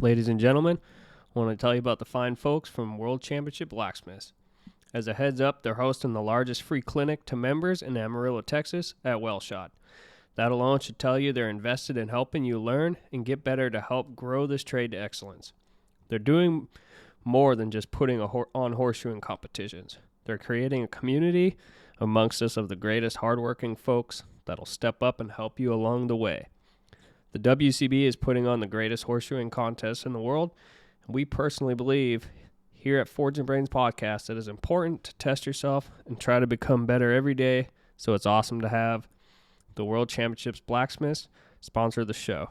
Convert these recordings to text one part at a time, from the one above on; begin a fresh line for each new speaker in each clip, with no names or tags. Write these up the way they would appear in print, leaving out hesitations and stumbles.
Ladies and gentlemen, I want to tell you about the fine folks from World Championship Blacksmiths. As a heads up, they're hosting the largest free clinic to members in Amarillo, Texas at Welsh Sho. That alone should tell you they're invested in helping you learn and get better to help grow this trade to excellence. They're doing more than just putting on horseshoeing competitions. They're creating a community amongst us of the greatest hardworking folks that'll step up and help you along the way. The WCB is putting on the greatest horseshoeing contest in the world, and we personally believe here at Forge and Brains Podcast that it's important to test yourself and try to become better every day, so it's awesome to have the World Championships Blacksmiths sponsor the show.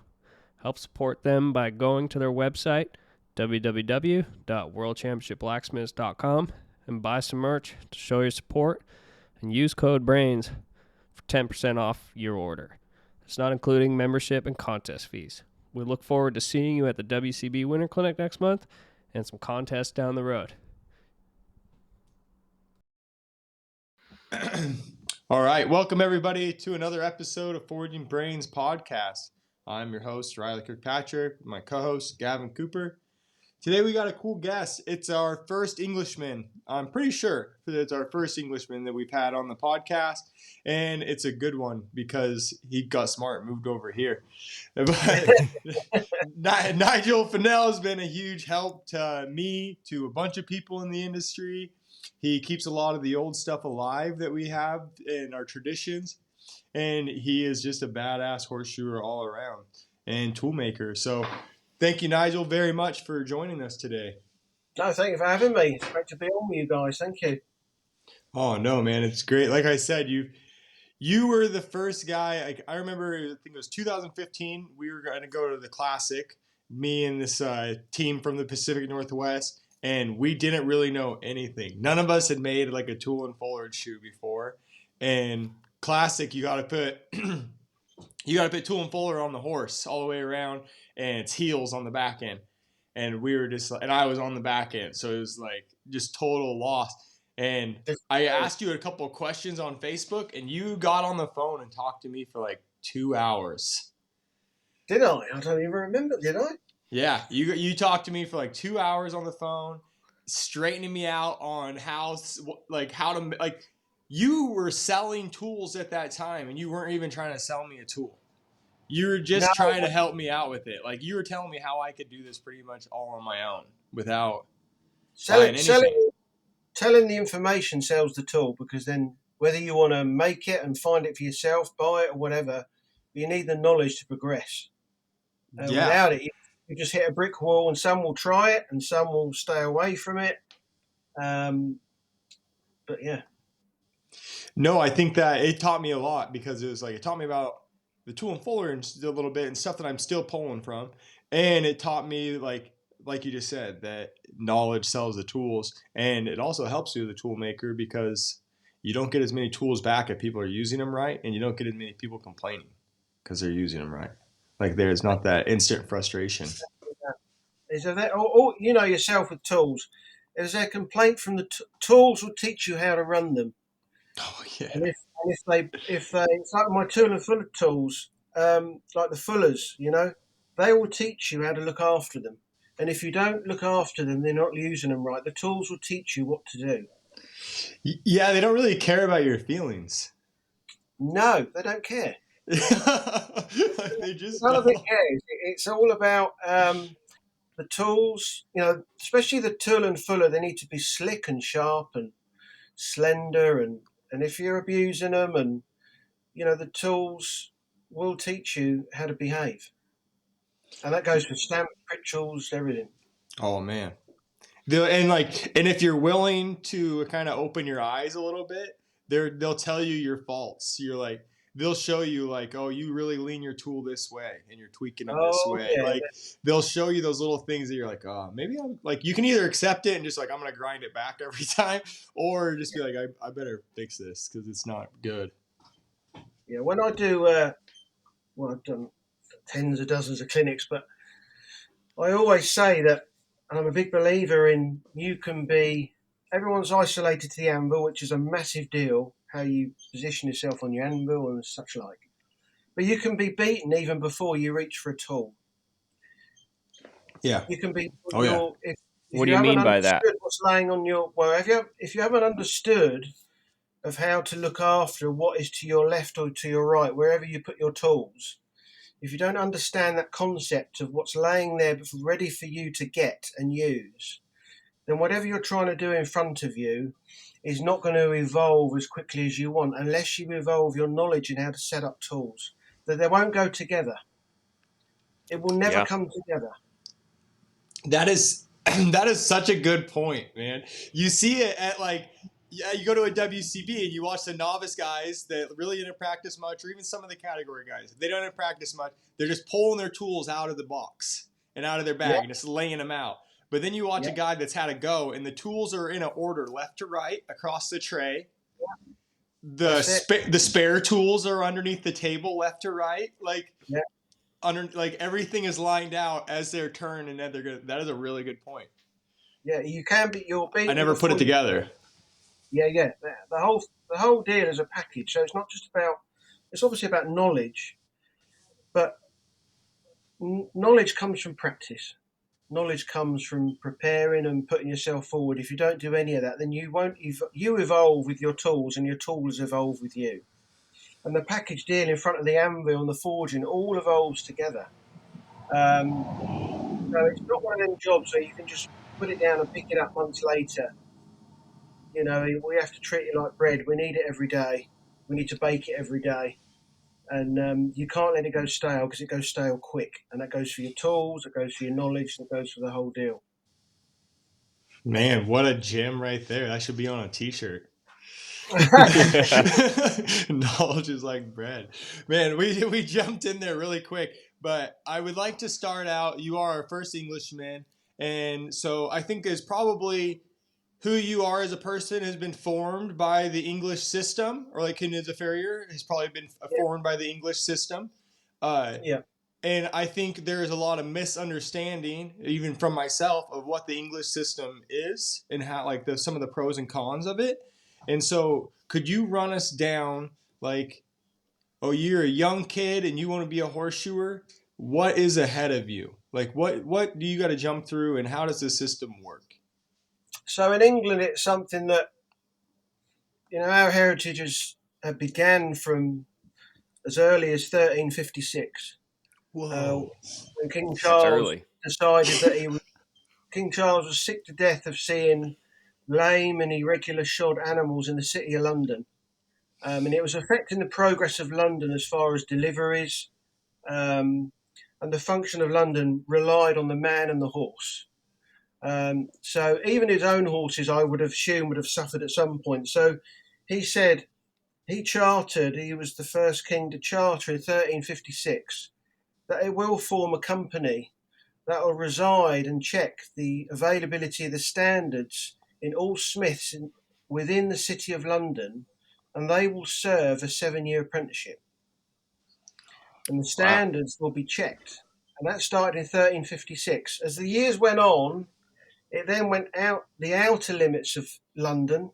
Help support them by going to their website, www.worldchampionshipblacksmiths.com, and buy some merch to show your support, and use code BRAINS for 10% off your order. It's not including membership and contest fees. We look forward to seeing you at the WCB Winter Clinic next month and some contests down the road.
All right. Welcome, everybody, to another episode of Forging Brains Podcast. I'm your host, Riley Kirkpatrick, my co-host, Gavin Cooper. Today, we got a cool guest. It's our first Englishman. I'm pretty sure that it's our first Englishman that we've had on the podcast, and it's a good one because he got smart and moved over here. But Nigel Fennell has been a huge help to me, to a bunch of people in the industry. He keeps a lot of the old stuff alive that we have in our traditions, and he is just a badass horseshoer all around and toolmaker. So thank you, Nigel, very much for joining us today.
No, thank you for having me. It's great to be on with you guys. Thank you.
Oh, no, man. It's great. Like I said, you were the first guy. I remember, I think it was 2015. We were going to go to the Classic, me and this team from the Pacific Northwest, and we didn't really know anything. None of us had made like a tool and foliage shoe before. And Classic, you got to put tool and foliage on the horse all the way around, and its heels on the back end. And we were just, and I was on the back end, so it was like just total loss. And I asked you a couple of questions on Facebook, and you got on the phone and talked to me for like 2 hours.
Did I? I don't even remember. Did I?
Yeah, you talked to me for like 2 hours on the phone, straightening me out on how to you were selling tools at that time, and you weren't even trying to sell me a tool. You were just trying to help me out with it. Like, you were telling me how I could do this pretty much all on my own without buying anything.
Telling the information sells the tool, because then whether you want to make it and find it for yourself, buy it or whatever, you need the knowledge to progress. Without it, you just hit a brick wall, and some will try it and some will stay away from it. But yeah.
No, I think that it taught me a lot, because it was like, it taught me about the tool and foliage a little bit and stuff that I'm still pulling from. And it taught me, like you just said, that knowledge sells the tools. And it also helps you, the tool maker, because you don't get as many tools back if people are using them right, and you don't get as many people complaining because they're using them right. Like, there's not that instant frustration.
You know yourself with tools. Is there a complaint from the tools will teach you how to run them?
Oh yeah.
And if they it's like my tool and fuller tools, like the fullers, they will teach you how to look after them. And if you don't look after them, they're not using them right. The tools will teach you what to do.
Yeah, they don't really care about your feelings.
No, they don't care.
They just
none of it cares. It's all about the tools. Especially the tool and fuller. They need to be slick and sharp and slender, and if you're abusing them, and the tools will teach you how to behave. And that goes for stamp, rituals, everything.
Oh man. And if you're willing to kind of open your eyes a little bit, they'll tell you your faults. They'll show you like, oh, you really lean your tool this way and you're tweaking it this way.
Yeah.
Like, they'll show you those little things that you're like, oh, maybe I'm like, you can either accept it and just like, I'm going to grind it back every time, or just be like, I better fix this because it's not good.
Yeah. When I do, I've done tens of dozens of clinics, but I always say that, and I'm a big believer in, everyone's isolated to the anvil, which is a massive deal, how you position yourself on your anvil and such like. But you can be beaten even before you reach for a tool.
Yeah.
You can be
Oh yeah.
if
What do
you
you
haven't
mean by that?
understood what's laying on your if you haven't understood of how to look after what is to your left or to your right, wherever you put your tools. If you don't understand that concept of what's laying there ready for you to get and use, then whatever you're trying to do in front of you is not going to evolve as quickly as you want unless you evolve your knowledge in how to set up tools. That they won't go together. It will never
Yeah.
come together.
That is that is such a good point, man. You see it at like, yeah, you go to a WCB and you watch the novice guys that really didn't practice much, or even some of the category guys. They don't practice much. They're just pulling their tools out of the box and out of their
Yeah,
bag and just laying them out. But then you watch
yeah,
a guy that's had a go, and the tools are in an order, left to right, across the tray. The
that's it.
the spare tools are underneath the table, left to right. Like
Yeah,
like everything is lined out as their turn, and then they're good. That is a really good point.
yeah. You can be. You're
I
beaten
never put it
before you.
together.
Yeah, yeah. The whole deal is a package. So it's not just about. It's obviously about knowledge, but knowledge comes from practice. Knowledge comes from preparing and putting yourself forward. If you don't do any of that, then you won't. You evolve with your tools, and your tools evolve with you. And the package deal in front of the anvil and the forging all evolves together. So it's not one of them jobs where you can just put it down and pick it up months later. You know, we have to treat it like bread. We need it every day. We need to bake it every day. And you can't let it go stale because it goes stale quick. And that goes for your tools, it goes for your knowledge, and it goes for the whole deal.
Man, what a gem right there. That should be on a t-shirt. Knowledge is like bread. Man, we jumped in there really quick, but I would like to start out. You are our first Englishman, and so I think is probably who you are as a person has been formed by the English system, or like as a farrier has probably been
Yeah,
formed by the English system. Uh,
yeah.
and I think there is a lot of misunderstanding, even from myself, of what the English system is and how, like, some of the pros and cons of it. And so, could you run us down, like, oh, you're a young kid and you want to be a horseshoer? What is ahead of you? Like, what do you got to jump through, and how does the system work?
So in England, it's something that, our heritage began from as early as 1356. Uh,
Whoa.
when King
That's
Charles
early.
decided that King Charles was sick to death of seeing lame and irregular shod animals in the city of London. And it was affecting the progress of London as far as deliveries. Um, and the function of London relied on the man and the horse. So even his own horses, I would assume, would have suffered at some point. So he said he was the first king to charter in 1356 that it will form a company that will reside and check the availability of the standards in all smiths within the city of London, and they will serve a 7-year apprenticeship. And the
Wow.
standards will be checked. And that started in 1356. As the years went on, it then went out the outer limits of London,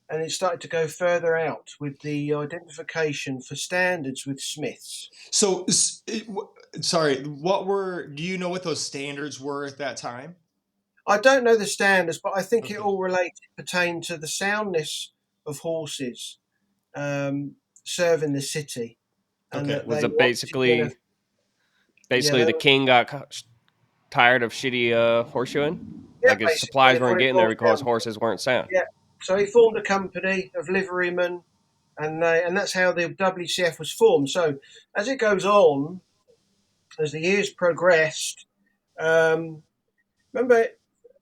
and it started to go further out with the identification for standards with smiths.
So, sorry, do you know what those standards were at that time?
I don't know the standards, but I think it
Okay.
all pertained to the soundness of horses serving the city, and
Okay.
that
Was
they
it
were obviously going to, yeah,
basically the king got tired of shitty horseshoeing?
yeah,
Like his
basically
supplies
that's what
weren't
it
getting there
boils
because
down to.
horses weren't sound.
Yeah, so he formed a company of liverymen, and that's how the WCF was formed. So as it goes on, as the years progressed, um, remember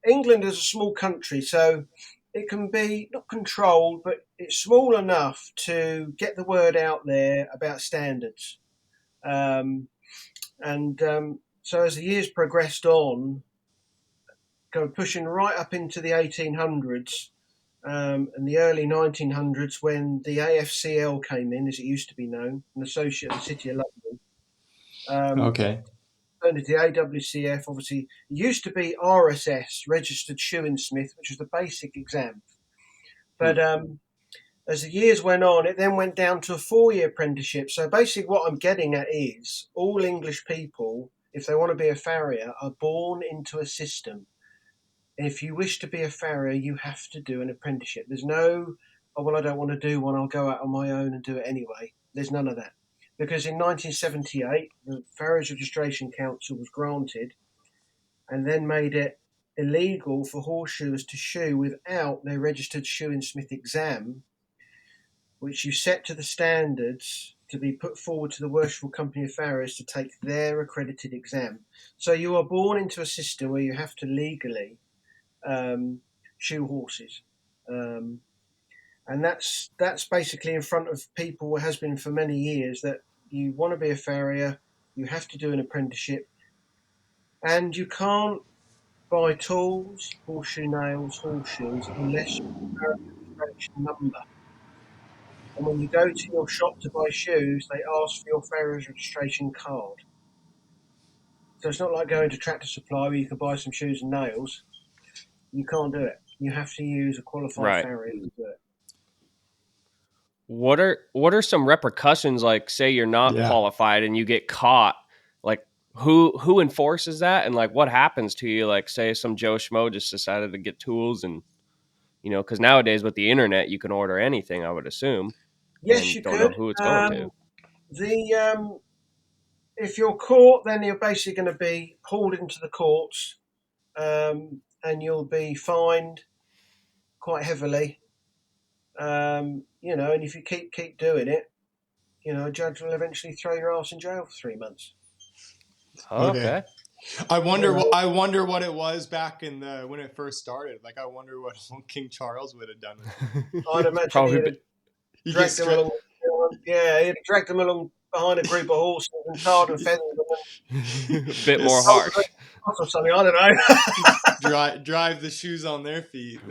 England is a small country, so it can be not controlled, but it's small enough to get the word out there about standards. Um, and so as the years progressed on, go pushing right up into the 1800s and the early 1900s when the AFCL came in, as it used to be known, an associate of the City of London. Um,
Okay.
Turned into the AWCF, obviously. It used to be RSS, Registered Shoeing Smith, which was the basic exam.
Hmm.
But as the years went on, it then went down to a 4-year apprenticeship. So basically, what I'm getting at is all English people if they want to be a farrier, are born into a system. And if you wish to be a farrier, you have to do an apprenticeship. There's no, oh, well, I don't want to do one, I'll go out on my own and do it anyway. There's none of that. Because in 1978, the Farriers Registration Council was granted and then made it illegal for horseshoers to shoe without their registered shoeing smith exam, which you set to the standards to be put forward to the Worshipful Company of Farriers to take their accredited exam. So you are born into a system where you have to legally shoe horses. And that's basically in front of people, it has been for many years, that you want to be a farrier, you have to do an apprenticeship, and you can't buy tools, horseshoe nails, horseshoes, unless you have a registration number. And when you go to your shop to buy shoes, they ask for your farrier's registration card. So it's not like going to Tractor Supply where you can buy some shoes and nails. You can't do it. You have to use a qualified
Right.
farrier to do it.
What are some repercussions? Like, say you're not
Yeah.
qualified and you get caught. Like, who enforces that? And like, what happens to you? Like, say some Joe Schmo just decided to get tools, and because nowadays with the internet you can order anything, I would assume.
Yes,
And
you
don't
could.
know who it's going to.
If you're caught, then you're basically going to be hauled into the courts, and you'll be fined quite heavily. And if you keep doing it, a judge will eventually throw your ass in jail for 3 months.
Okay.
I wonder what it was back in when it first started. Like, I wonder what King Charles would have done.
I'd imagine
Probably
he'd have dragged them along. Yeah, he'd have dragged them along behind a group of horses and tarred and feathered them.
a bit more harsh.
Or something, I don't know.
drive the shoes on their feet.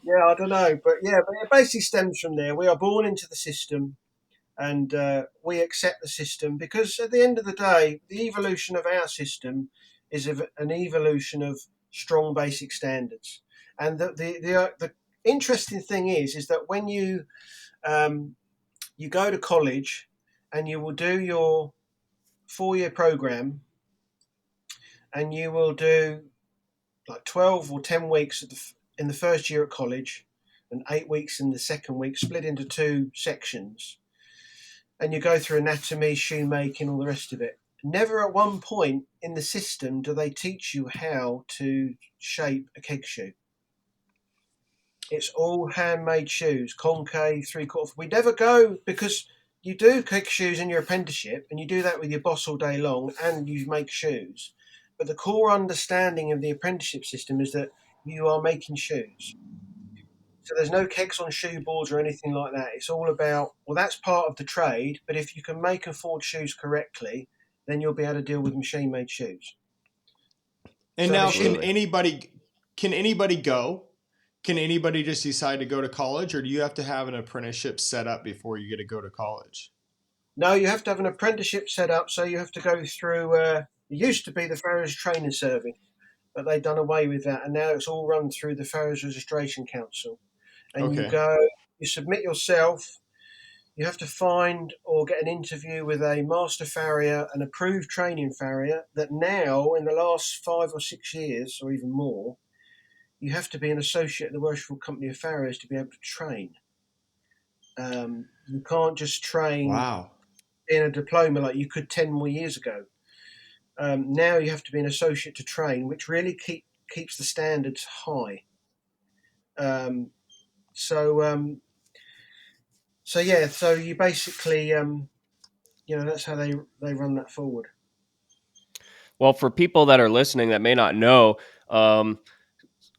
Yeah, I don't know, but it basically stems from there. We are born into the system, and we accept the system because at the end of the day, the evolution of our system is an evolution of strong basic standards. And the interesting thing is that when you go to college and you will do your 4-year program, and you will do like 12 or 10 weeks in the first year at college and 8 weeks in the second week, split into 2 sections. And you go through anatomy, shoemaking, all the rest of it. Never at one point in the system do they teach you how to shape a keg shoe. It's all handmade shoes, concave, 3/4. We never go, because you do keg shoes in your apprenticeship and you do that with your boss all day long and you make shoes. But the core understanding of the apprenticeship system is that you are making shoes. So there's no kegs on shoe boards or anything like that. It's all about, well, that's part of the trade, but if you can make and forge shoes correctly, then you'll be able to deal with machine-made shoes.
And
So
now,
Absolutely.
can anybody go? Can anybody just decide to go to college, or do you have to have an apprenticeship set up before you get to go to college?
No, you have to have an apprenticeship set up, so you have to go through, it used to be the Farriers Training Service, but they've done away with that, and now it's all run through the Farriers Registration Council. And
Okay.
you go, you submit yourself, you have to find or get an interview with a master farrier, an approved training farrier, that now, in the last 5 or 6 years, or even more, you have to be an associate of the Worshipful Company of Farriers to be able to train. You can't just train in a diploma like you could 10 more years ago. Now you have to be an associate to train, which really keeps the standards high. So you basically, that's how they run that forward.
Well, for people that are listening that may not know,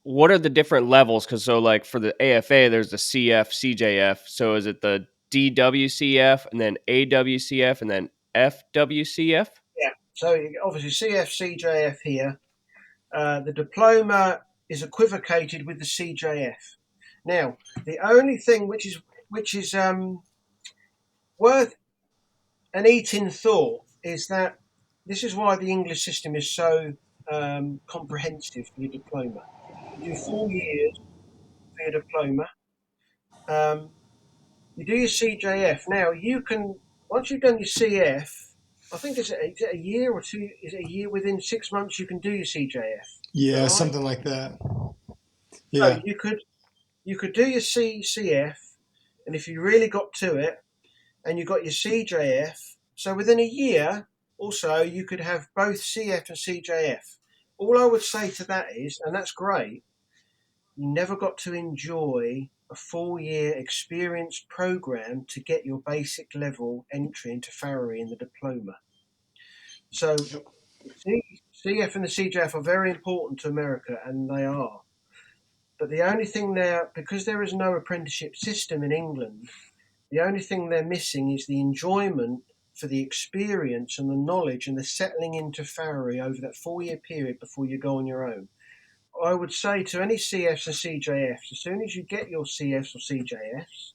what are the different levels? Because like for the AFA, there's the CF, CJF. So is it the DWCF and then AWCF and then FWCF?
Yeah. So obviously CF, CJF here. The diploma is equivocated with the CJF. Now, the only thing which is worth an eating thought is that this is why the English system is so comprehensive for your diploma. You do 4 years for your diploma. You do your CJF. Now, you can, once you've done your CF, I think is it a year or two? Is it a year within 6 months you can do your CJF? Is that
Yeah,
right?
something like that.
So
Yeah.
you could do your CCF, and if you really got to it, and you got your CJF, so within a year or so you could have both CF and CJF. All I would say to that is, and that's great, you never got to enjoy a 4 year experience program to get your basic level entry into farriery in the diploma. So
Yep.
CF and the CJF are very important to America, and they are. But the only thing there, because there is no apprenticeship system in England, the only thing they're missing is the enjoyment for the experience and the knowledge and the settling into farriery over that 4 year period before you go on your own. I would say to any CFs and CJFs, as soon as you get your CFs or CJFs,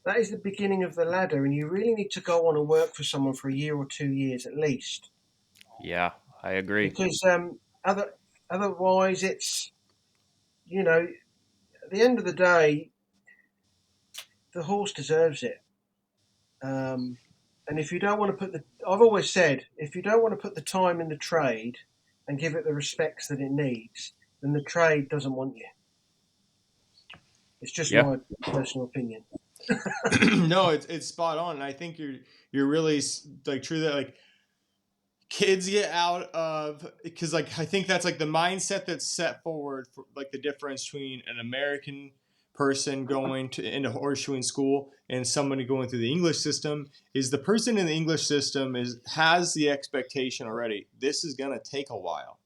that is the beginning of the ladder, and you really need to go on and work for someone for a year or 2 years at least.
Yeah, I agree.
Because otherwise, it's, at the end of the day, the horse deserves it. And if you don't want to I've always said, if you don't want to put the time in the trade and give it the respects that it needs, then the trade doesn't want you. It's just
Yeah.
my personal opinion.
No, it's spot on. And I think you're really like true that like kids get out of, because like I think that's like the mindset that's set forward for like the difference between an American person going to into horseshoeing school and somebody going through the English system is the person in the English system has the expectation already. This is gonna take a while.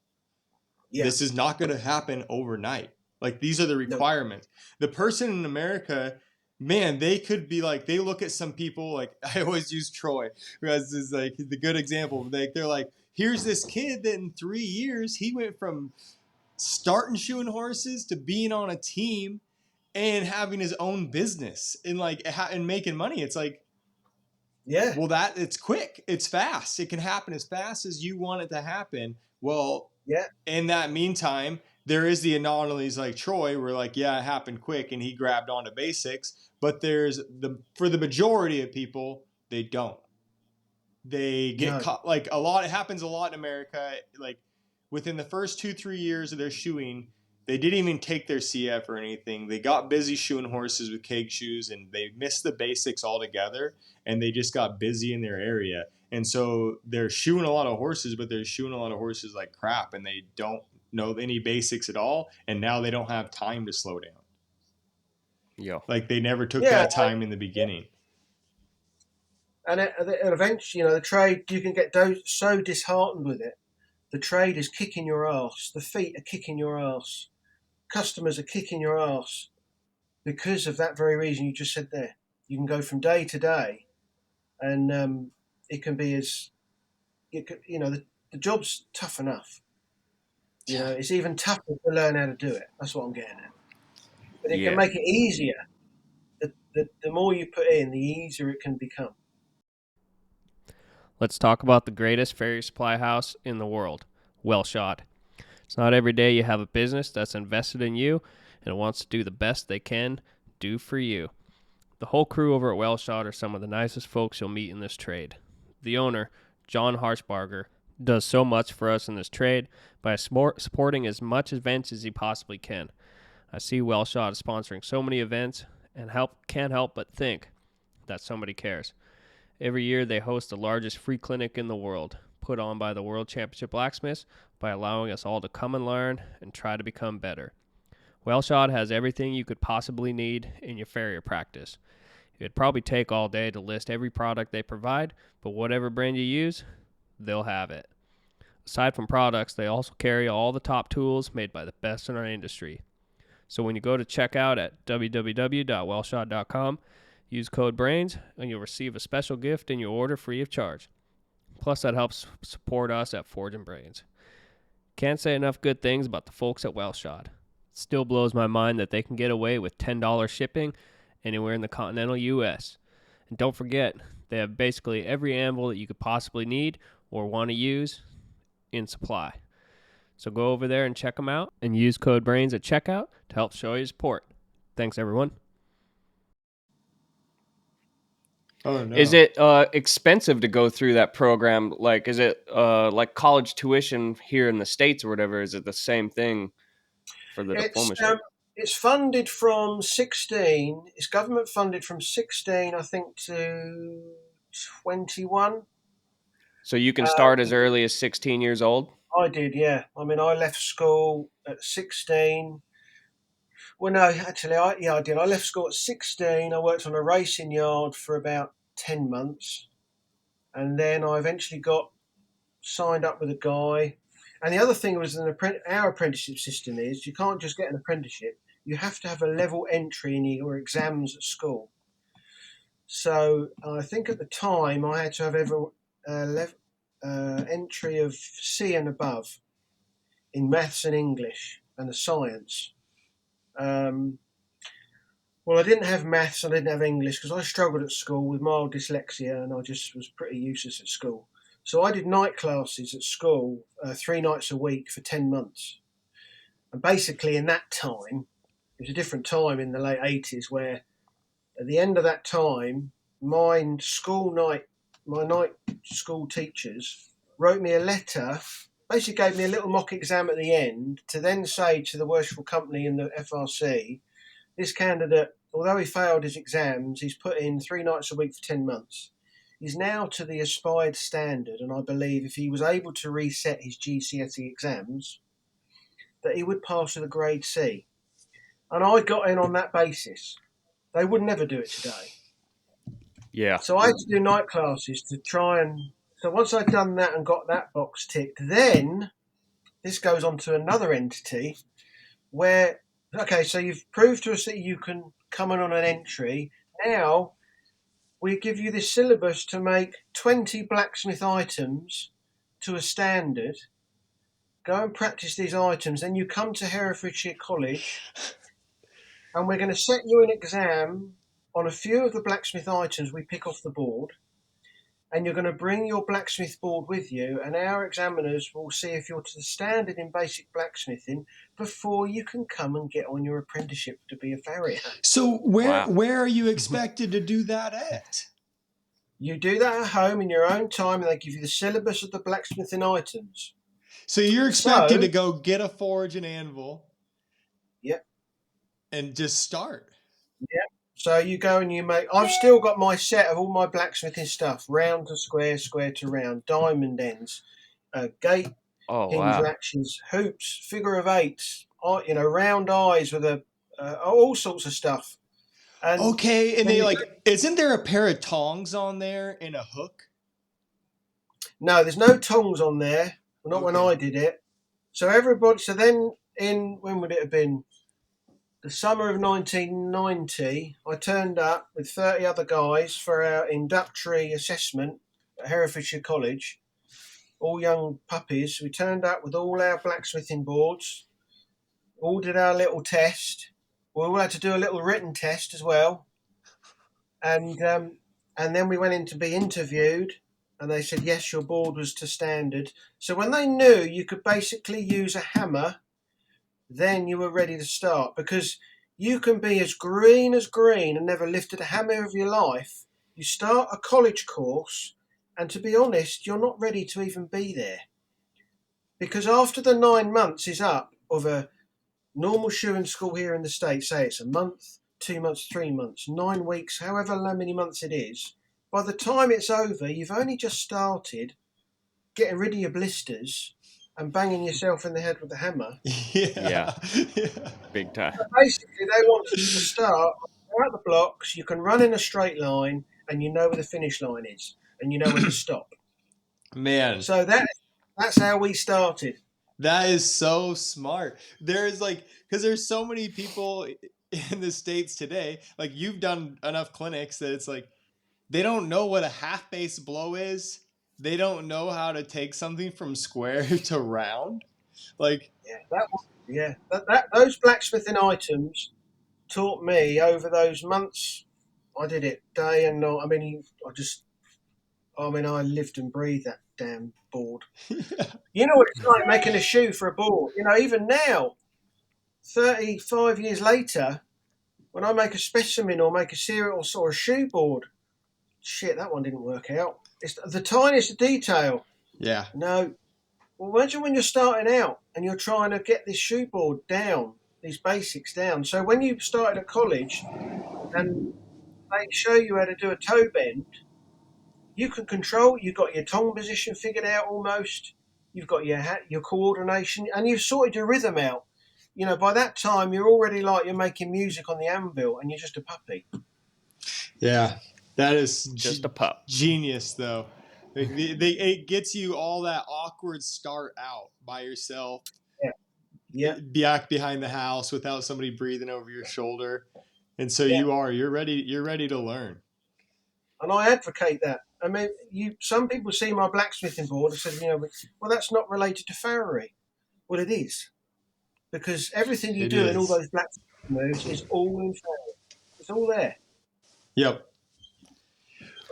Yeah.
This is not gonna happen overnight. Like these are the requirements. No. The person in America, man, they could be like, they look at some people like, I always use Troy because is like the good example. They're like, here's this kid that in 3 years he went from starting shoeing horses to being on a team and having his own business and like and making money. It's like,
yeah,
well, it's quick, it's fast, it can happen as fast as you want it to happen. Well,
yeah.
In that meantime, there is the anomalies like Troy where like, yeah, it happened quick and he grabbed onto basics, but for the majority of people, they don't. They get caught, like it happens a lot in America. Like within the first 2-3 years of their shoeing, they didn't even take their CF or anything. They got busy shoeing horses with keg shoes and they missed the basics altogether and they just got busy in their area. And so they're shoeing a lot of horses, but they're shoeing a lot of horses like crap and they don't know any basics at all. And now they don't have time to slow down.
Yeah.
Like they never took that time in the beginning.
And eventually, the trade, you can get so disheartened with it. The trade is kicking your ass. The feet are kicking your ass. Customers are kicking your ass because of that very reason you just said there. You can go from day to day, and it can be the job's tough enough. It's even tougher to learn how to do it. That's what I'm getting at. But it can make it easier. The more you put in, the easier it can become.
Let's talk about the greatest farrier supply house in the world, Welsh Sho. It's not every day you have a business that's invested in you and wants to do the best they can do for you. The whole crew over at Welsh Sho are some of the nicest folks you'll meet in this trade. The owner, John Harshbarger, does so much for us in this trade by supporting as much events as he possibly can. I see Welsh Sho sponsoring so many events and can't help but think that somebody cares. Every year they host the largest free clinic in the world, put on by the World Championship Blacksmiths by allowing us all to come and learn and try to become better. Welsh Sho has everything you could possibly need in your farrier practice. It'd probably take all day to list every product they provide, but whatever brand you use, they'll have it. Aside from products, they also carry all the top tools made by the best in our industry. So when you go to checkout at www.welshsho.com, use code BRAINS and you'll receive a special gift in your order free of charge. Plus, that helps support us at Forge and Brains. Can't say enough good things about the folks at Welsh Sho. It still blows my mind that they can get away with $10 shipping anywhere in the continental U.S. And don't forget, they have basically every anvil that you could possibly need or want to use in supply. So go over there and check them out and use code BRAINS at checkout to help show your support. Thanks, everyone.
Oh no.
Is it expensive to go through that program? Like, is it like college tuition here in the States or whatever? Is it the same thing for the
It's
diplomacy?
it's funded from 16. It's government funded from 16, I think, to 21.
So you can
Uh,
start as early as 16 years old?
I did, yeah. I mean, I left school at 16. Well, no, actually, I did. I left school at 16. I worked on a racing yard for about 10 months. And then I eventually got signed up with a guy. And the other thing was our apprenticeship system is you can't just get an apprenticeship. You have to have a level entry in your exams at school. So I think at the time I had to have entry of C and above in maths and English and the science. Well, I didn't have maths, I didn't have English because I struggled at school with mild dyslexia and I just was pretty useless at school. So I did night classes at school 3 nights a week for 10 months. And basically in that time, it was a different time in the late 80s where at the end of that time, my night school teachers wrote me a letter, basically gave me a little mock exam at the end to then say to the worshipful company and the FRC, this candidate, although he failed his exams, he's put in 3 nights a week for 10 months. He's now to the aspired standard, and I believe if he was able to reset his GCSE exams, that he would pass with a grade C. And I got in on that basis. They would never do it today.
Yeah.
So I had to do night classes to try and... So once I'd done that and got that box ticked, then this goes on to another entity where, okay, so you've proved to us that you can come in on an entry. Now we give you this syllabus to make 20 blacksmith items to a standard. Go and practice these items. Then you come to Herefordshire College and we're going to set you an exam on a few of the blacksmith items we pick off the board. And you're going to bring your blacksmith board with you, and our examiners will see if you're to the standard in basic blacksmithing before you can come and get on your apprenticeship to be a farrier.
So
Wow.
where are you expected to do that at?
You do that at home in your own time, and they give you the syllabus of the blacksmithing items.
So you're expected to go get a forge and anvil.
Yep.
And just start.
Yep. So you go and you make... I've still got my set of all my blacksmithing stuff. Round to square, square to round. Diamond ends. Gate, hinge latches, hoops, figure of eights. Round eyes with all sorts of stuff. And
okay, and they isn't there a pair of tongs on there and a hook?
No, there's no tongs on there. Not when I did it. So then when would it have been? The summer of 1990, I turned up with 30 other guys for our inductory assessment at Herefordshire College. All young puppies. We turned up with all our blacksmithing boards. All did our little test. We all had to do a little written test as well. And then we went in to be interviewed. And they said, yes, your board was to standard. So when they knew you could basically use a hammer, then you were ready to start. Because you can be as green and never lifted a hammer of your life. You start a college course, and to be honest, you're not ready to even be there. Because after the 9 months is up of a normal shoeing school here in the States, say it's a month, 2 months, 3 months, 9 weeks, however many months it is, by the time it's over, you've only just started getting rid of your blisters and banging yourself in the head with a hammer.
Yeah. Big time.
So basically, they want you to start out the blocks. You can run in a straight line, and you know where the finish line is, and you know when to stop.
Man.
So that's how we started.
That is so smart. Because there's so many people in the States today, like you've done enough clinics that it's like, they don't know what a half base blow is. They don't know how to take something from square to round.
Those blacksmithing items taught me over those months. I did it day and night. I lived and breathed that damn board. You know what it's like making a shoe for a board. Even now, 35 years later, when I make a specimen or make a serial or a shoe board, shit, that one didn't work out. It's the tiniest detail.
Yeah.
No. Well, imagine when you're starting out and you're trying to get this shoe board down, these basics down. So when you started at college and they show you how to do a toe bend, you can control. You've got your tongue position figured out almost. You've got your coordination, and you've sorted your rhythm out. You know, by that time you're already like you're making music on the anvil, and you're just a puppy.
Yeah, that is
Just a pup.
genius, though. Like it gets you all that awkward start out by yourself.
Yeah.
Back behind the house without somebody breathing over your shoulder, and so
Yeah.
you're ready to learn.
And I advocate that. I mean, some people see my blacksmithing board and say, you know, well, that's not related to farriery. Well, it is, because everything you do in all those blacksmithing moves is all in farriery. It's all there.
Yep.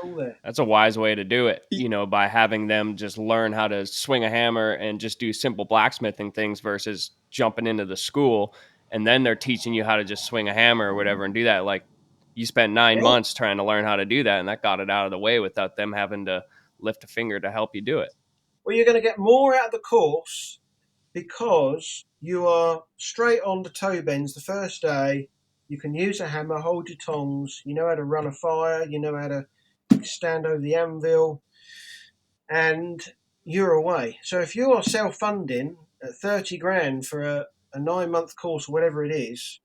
All there.
That's a wise way to do it, you know, by having them just learn how to swing a hammer and just do simple blacksmithing things versus jumping into the school and then they're teaching you how to just swing a hammer or whatever and do that. Like you spent 9 months trying to learn how to do that, and that got it out of the way without them having to lift a finger to help you do it.
Well, you're going to get more out of the course because you are straight on the toe bends the first day. You can use a hammer, hold your tongs, you know how to run a fire, you know how to stand over the anvil, and you're away. So if you're self-funding at 30 grand for a 9-month course or whatever it is,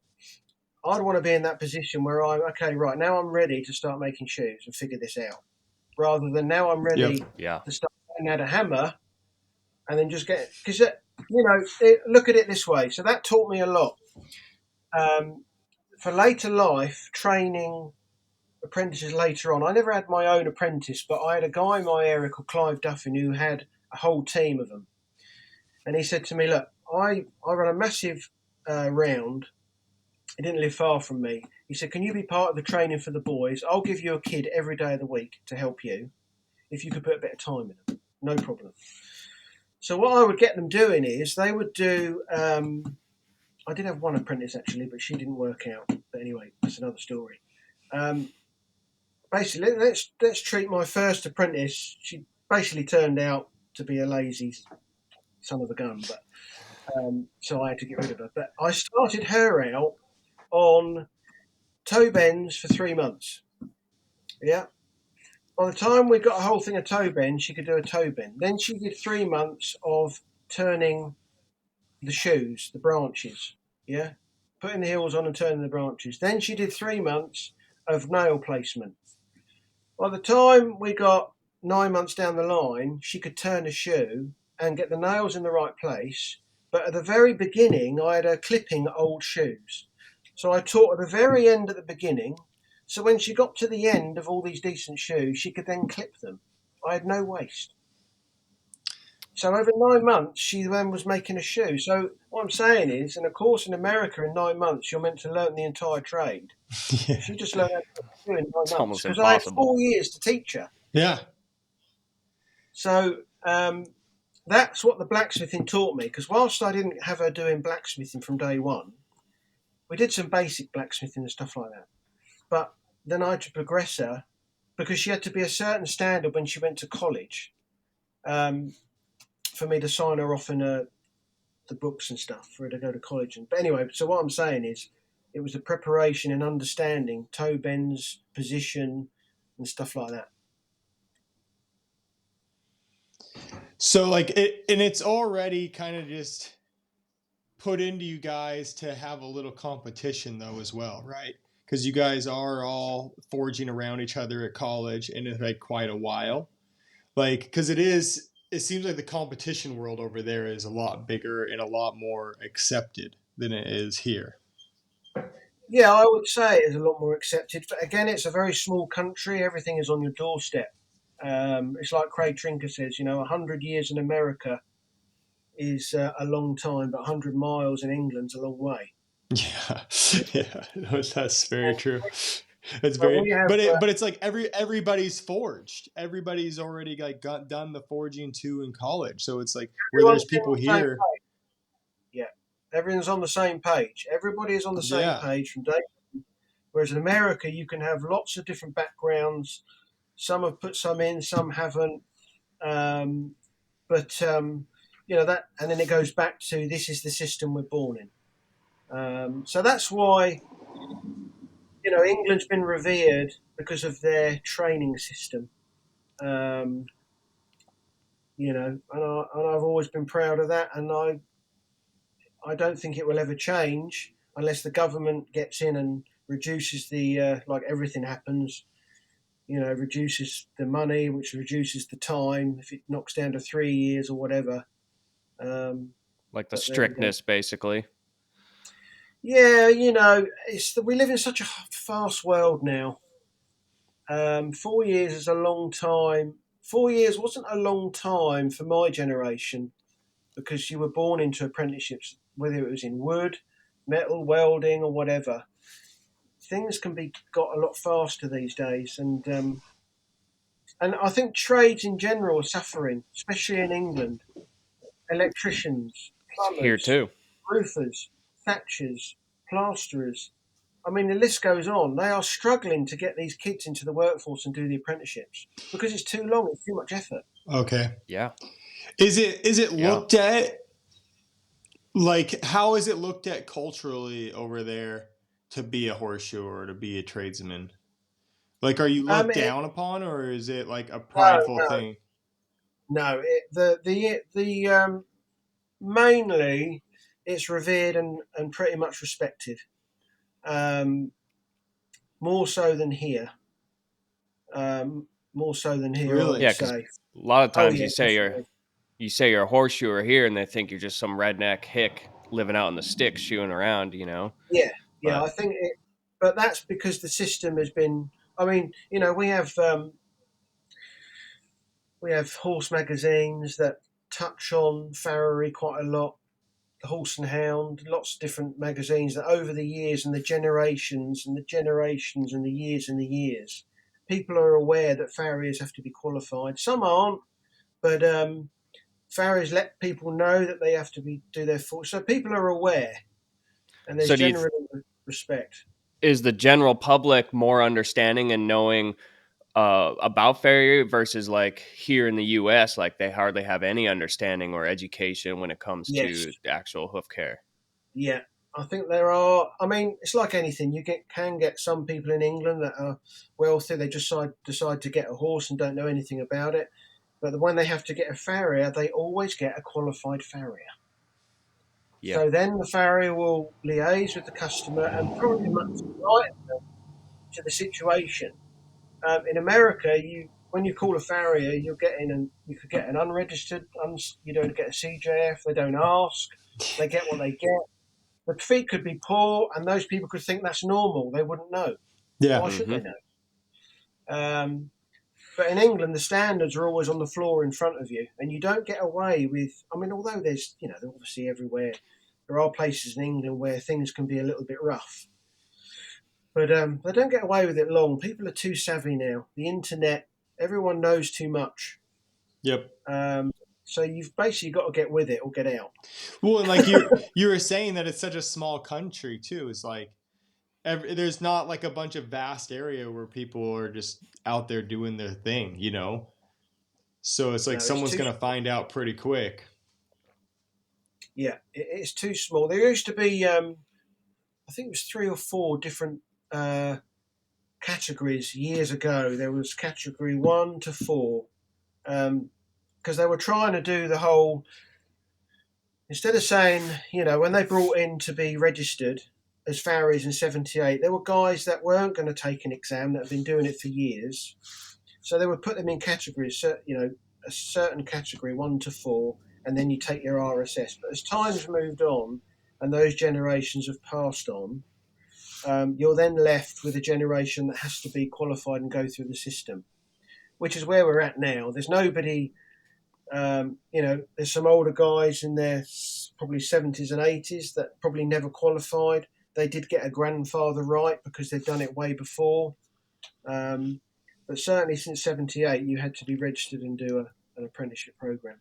I'd want to be in that position where now I'm ready to start making shoes and figure this out, rather than now I'm ready to start learning how to hammer and then just get, because look at it this way. So that taught me a lot. For later life, training apprentices later on. I never had my own apprentice, but I had a guy in my area called Clive Duffin who had a whole team of them. And he said to me, look, I run a massive round. He didn't live far from me. He said, can you be part of the training for the boys? I'll give you a kid every day of the week to help you if you could put a bit of time in them. No problem. So what I would get them doing is they would do, I did have one apprentice actually, but she didn't work out. But anyway, that's another story. Basically, let's treat my first apprentice. She basically turned out to be a lazy son of a gun, but so I had to get rid of her. But I started her out on toe bends for 3 months. Yeah. By the time we got a whole thing of toe bends, she could do a toe bend. Then she did 3 months of turning the shoes, the branches. Yeah. Putting the heels on and turning the branches. Then she did 3 months of nail placement. By the time we got 9 months down the line, she could turn a shoe and get the nails in the right place. But at the very beginning, I had her clipping old shoes. So I taught her the very end at the beginning. So when she got to the end of all these decent shoes, she could then clip them. I had no waste. So over 9 months, she then was making a shoe. So what I'm saying is, in a course in America in 9 months, you're meant to learn the entire trade.
Yeah.
She just learned how to do it in 9 months.
Almost
because I had
impossible.
4 years to teach her.
Yeah.
So that's what the blacksmithing taught me. Because whilst I didn't have her doing blacksmithing from day one, we did some basic blacksmithing and stuff like that. But then I had to progress her because she had to be a certain standard when she went to college for me to sign her off in the books and stuff for her to go to college. But anyway, so what I'm saying is it was the preparation and understanding toe bends, position, and stuff like that.
So like it's already kind of just put into you guys to have a little competition though as well, right? Because you guys are all forging around each other at college and it's like quite a while. Like, because it seems like the competition world over there is a lot bigger and a lot more accepted than it is here.
Yeah, I would say it is a lot more accepted. But again, it's a very small country. Everything is on your doorstep. It's like Craig Trinker says, 100 years in America is a long time, but 100 miles in England's a long way.
Yeah, no, that's very true. It's very, but it's like everybody's forged. Everybody's already like done the forging too in college. So it's like where there's people here.
Yeah, everyone's on the same page. Everybody is on the same page from day one. Whereas in America, you can have lots of different backgrounds. Some have put some in, some haven't. But that, and then it goes back to this is the system we're born in. So that's why England's been revered because of their training system. And I've always been proud of that, and I don't think it will ever change unless the government gets in and reduces the like everything happens. Reduces the money, which reduces the time. If it knocks down to 3 years or whatever.
Like the strictness, basically.
Yeah, we live in such a fast world now. 4 years is a long time. 4 years wasn't a long time for my generation because you were born into apprenticeships, whether it was in wood, metal, welding, or whatever. Things can be got a lot faster these days, and I think trades in general are suffering, especially in England. Electricians,
Here
plumbers,
too.
roofers, thatchers, plasterers. I mean, the list goes on. They are struggling to get these kids into the workforce and do the apprenticeships because it's too long. It's too much effort.
Okay.
Yeah.
Is it looked at, like, how is it looked at culturally over there to be a horseshoer or to be a tradesman? Like, are you looked down upon, or is it like a prideful thing?
No. Mainly it's revered and pretty much respected. More so than here.
Really?
I would say.
A lot of times
yeah,
you say you're a horseshoer here, and they think you're just some redneck hick living out in the sticks, shoeing around.
Yeah,
But
I think it, but that's because the system has been. I mean, we have horse magazines that touch on farriery quite a lot. The Horse and Hound, lots of different magazines that over the years and the generations and the generations and the years, people are aware that farriers have to be qualified. Some aren't, but farriers let people know that they have to do their full. So people are aware, and there's
so
generally respect.
is the general public more understanding and knowing about farrier versus like here in the U.S., like they hardly have any understanding or education when it comes
Yes.
to actual hoof care?
Yeah, I think there are. I mean, it's like anything. You can get some people in England that are wealthy. They just decide to get a horse and don't know anything about it. But when they have to get a farrier, they always get a qualified farrier.
Yeah.
So then the farrier will liaise with the customer and probably much right to the situation. In America, when you call a farrier, you're getting you could get an unregistered. You don't get a CJF. They don't ask. They get what they get. The fee could be poor, and those people could think that's normal. They wouldn't know.
Yeah.
Why should they know? But in England, the standards are always on the floor in front of you, and you don't get away with. I mean, although there's, they're obviously everywhere. There are places in England where things can be a little bit rough, but they don't get away with it long. People are too savvy now. The internet, everyone knows too much.
Yep.
So you've basically got to get with it or get out.
Well, and like you were saying that it's such a small country too. It's like there's not like a bunch of vast area where people are just out there doing their thing, So it's like someone's going to find out pretty quick.
Yeah, it's too small. There used to be, I think it was 3 or 4 different categories years ago. There was category 1 to 4, because they were trying to do the whole. Instead of saying, when they brought in to be registered as farriers in '78, there were guys that weren't going to take an exam that have been doing it for years. So they would put them in categories, a certain category 1 to 4, and then you take your RSS. But as time's moved on and those generations have passed on, you're then left with a generation that has to be qualified and go through the system, which is where we're at now. There's nobody, there's some older guys in their probably 70s and 80s that probably never qualified. They did get a grandfather right because they've done it way before. But certainly since '78, you had to be registered and do an apprenticeship program.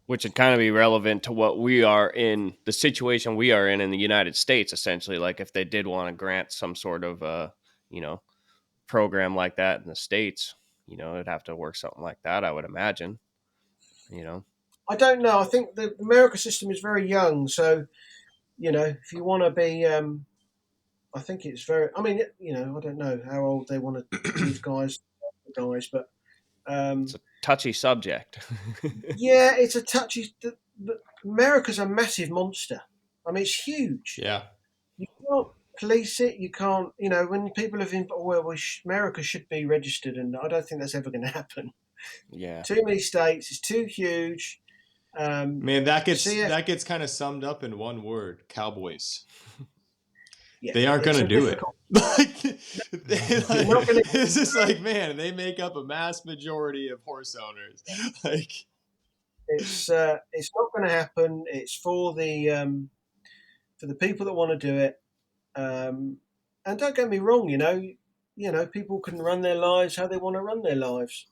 Which would kind of be relevant to what we are in, the situation we are in the United States, essentially. Like if they did want to grant some sort of, program like that in the States, it'd have to work something like that, I would imagine,
I don't know. I think the America system is very young, so if you want to be, I think it's very. I mean, I don't know how old they want to these guys, but
It's a touchy subject.
yeah, it's a touchy. America's a massive monster. I mean, it's huge.
Yeah.
You can't police it. You can't. When people have America should be registered, and I don't think that's ever going to happen.
Yeah.
Too many states. It's too huge.
Man, that gets kind of summed up in one word: cowboys.
Yeah,
they aren't going to do it. It's just like, man, they make up a mass majority of horse owners.
It's not going to happen. It's for the people that want to do it. And don't get me wrong, people can run their lives how they want to run their lives.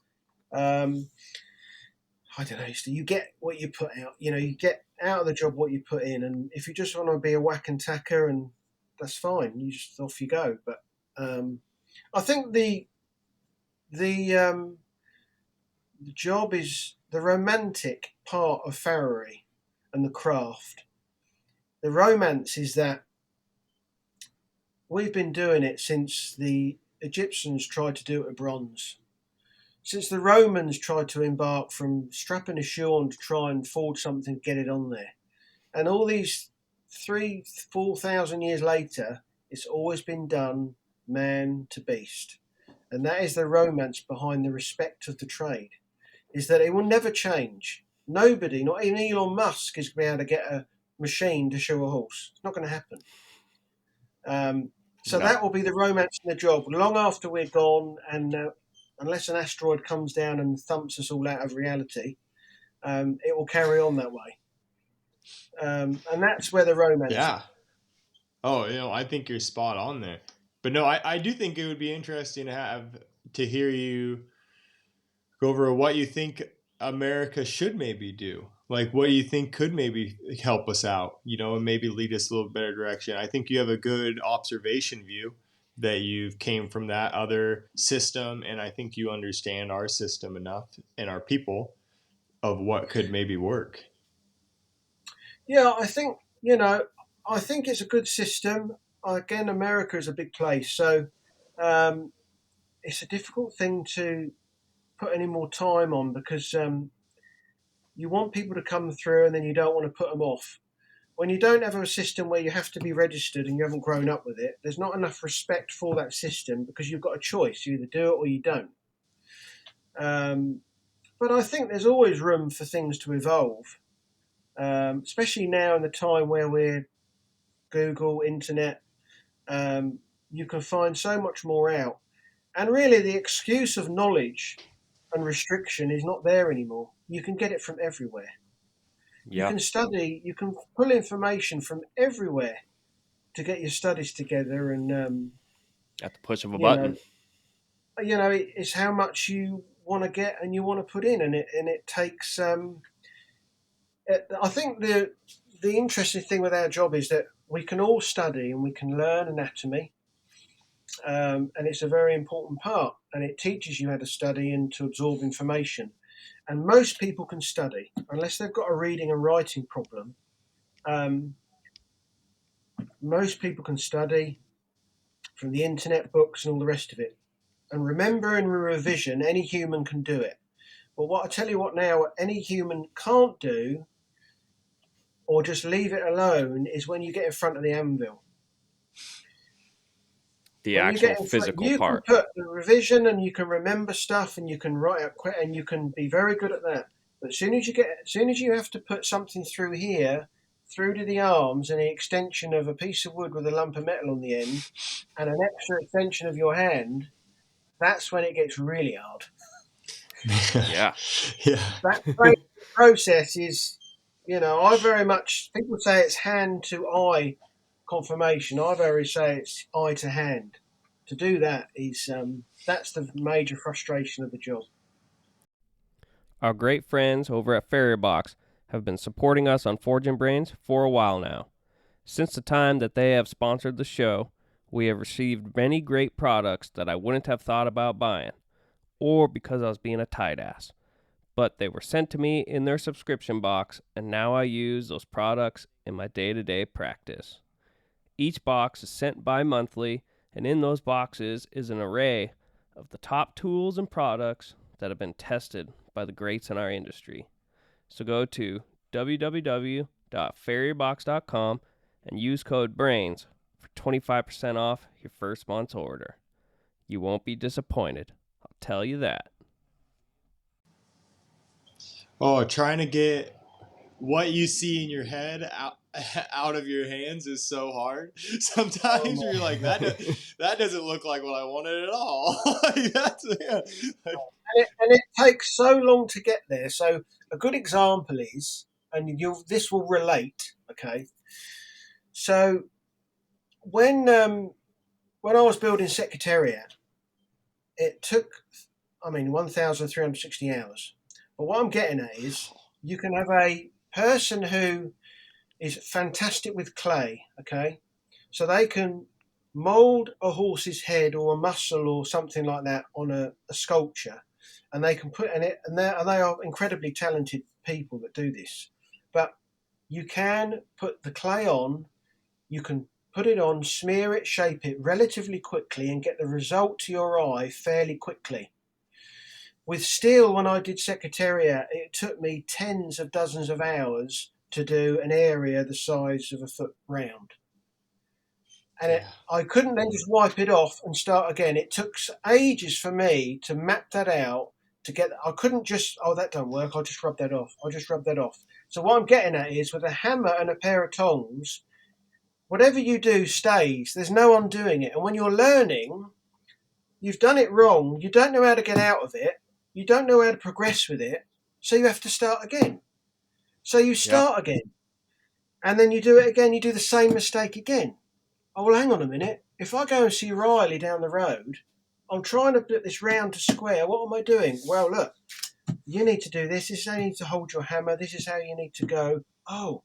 I don't know. You get what you put out. You get out of the job what you put in, and if you just want to be a whack and tacker, and that's fine. You just off you go. But I think the job is the romantic part of farriery and the craft. The romance is that we've been doing it since the Egyptians tried to do it with bronze. Since the Romans tried to embark from strapping a shoe on to try and forge something to get it on there. And all these 4,000 years later, it's always been done man to beast. And that is the romance behind the respect of the trade, is that it will never change. Nobody, not even Elon Musk, is going to be able to get a machine to shoe a horse. It's not going to happen. So that will be the romance in the job long after we're gone, and unless an asteroid comes down and thumps us all out of reality, it will carry on that way. And that's where the romance is.
Oh, I think you're spot on there. But no, I do think it would be interesting to hear you go over what you think America should maybe do. Like, what do you think could maybe help us out, and maybe lead us a little better direction? I think you have a good observation view that you've came from that other system, and I think you understand our system enough and our people of what could maybe work.
Yeah, I think it's a good system. Again, America is a big place, so it's a difficult thing to put any more time on, because you want people to come through and then you don't want to put them off. When you don't have a system where you have to be registered and you haven't grown up with it, there's not enough respect for that system, because you've got a choice. You either do it or you don't. But I think there's always room for things to evolve, especially now in the time where we're Google, internet. You can find so much more out. And really, the excuse of knowledge and restriction is not there anymore. You can get it from everywhere.
Yeah.
You can study, you can pull information from everywhere to get your studies together, and
at the push of a button.
It's how much you want to get and you want to put in, and it takes. I think the interesting thing with our job is that we can all study and we can learn anatomy, and it's a very important part, and it teaches you how to study and to absorb information. And most people can study, unless they've got a reading and writing problem. Most people can study from the internet, books, and all the rest of it. And remember, in revision, any human can do it. But what I tell you what now, what any human can't do, or just leave it alone, is when you get in front of the anvil.
The actual physical part.
You can put the revision and you can remember stuff and you can write out and you can be very good at that. But as soon as you have to put something through here, through to the arms, and the extension of a piece of wood with a lump of metal on the end, and an extra extension of your hand, that's when it gets really hard.
Yeah.
That process is, I very much, people say it's hand to eye confirmation. I very say it's eye to hand. To do that is, that's the major frustration of the job.
Our great friends over at FairyBox have been supporting us on Forging Brains for a while now. Since the time that they have sponsored the show, We have received many great products that I wouldn't have thought about buying, or because I was being a tight ass. But they were sent to me in their subscription box, and now I use those products in my day-to-day practice. Each box is sent bi-monthly, and in those boxes is an array of the top tools and products that have been tested by the greats in our industry. So go to www.farriebox.com and use code BRAINS for 25% off your first month's order. You won't be disappointed, I'll tell you that.
Oh, trying to get what you see in your head out of your hands is so hard. Sometimes you're like, that doesn't look like what I wanted at all.
And it takes so long to get there. So a good example is, and this will relate, okay? So when I was building Secretariat, it took, 1,360 hours. But what I'm getting at is, you can have a person who is fantastic with clay, okay? So they can mould a horse's head or a muscle or something like that on a sculpture, and they can put in it, and they are incredibly talented people that do this. But you can put the clay on, you can put it on, smear it, shape it relatively quickly, and get the result to your eye fairly quickly. With steel, when I did Secretariat, it took me tens of dozens of hours to do an area the size of a foot round. And I couldn't then just wipe it off and start again. It took ages for me to map that out, to get. I couldn't just, that don't work, I'll just rub that off. So what I'm getting at is, with a hammer and a pair of tongs, whatever you do stays. There's no undoing it. And when you're learning, you've done it wrong. You don't know how to get out of it. You don't know how to progress with it. So you have to start again. So you start again. And then you do it again. You do the same mistake again. Oh, well, hang on a minute. If I go and see Riley down the road, I'm trying to put this round to square. What am I doing? Well, look, you need to do this. This is how you need to hold your hammer. This is how you need to go. Oh,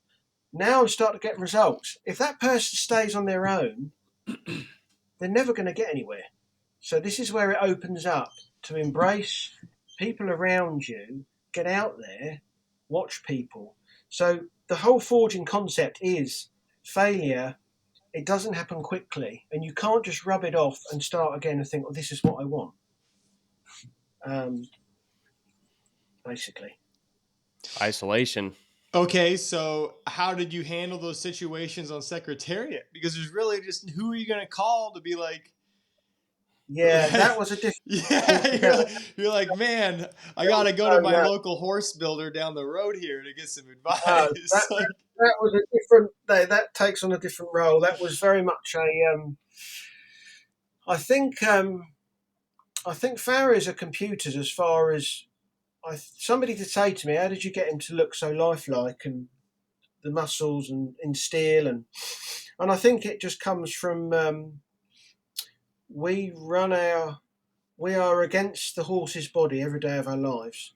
now I'm starting to get results. If that person stays on their own, they're never going to get anywhere. So this is where it opens up to embrace people around you, get out there, watch people. So the whole forging concept is failure. It doesn't happen quickly, and you can't just rub it off and start again and think, well, this is what I want. Basically.
Isolation.
Okay, so how did you handle those situations on Secretariat? Because there's really just, who are you going to call to be like,
yeah, that was a different.
Yeah, you're like, man, I got to go to my local horse builder down the road here to get some advice.
That was a different. That takes on a different role. That was very much a. I think farriers are computers as far as somebody did say to me, how did you get him to look so lifelike and the muscles and in steel and I think it just comes from we are against the horse's body every day of our lives,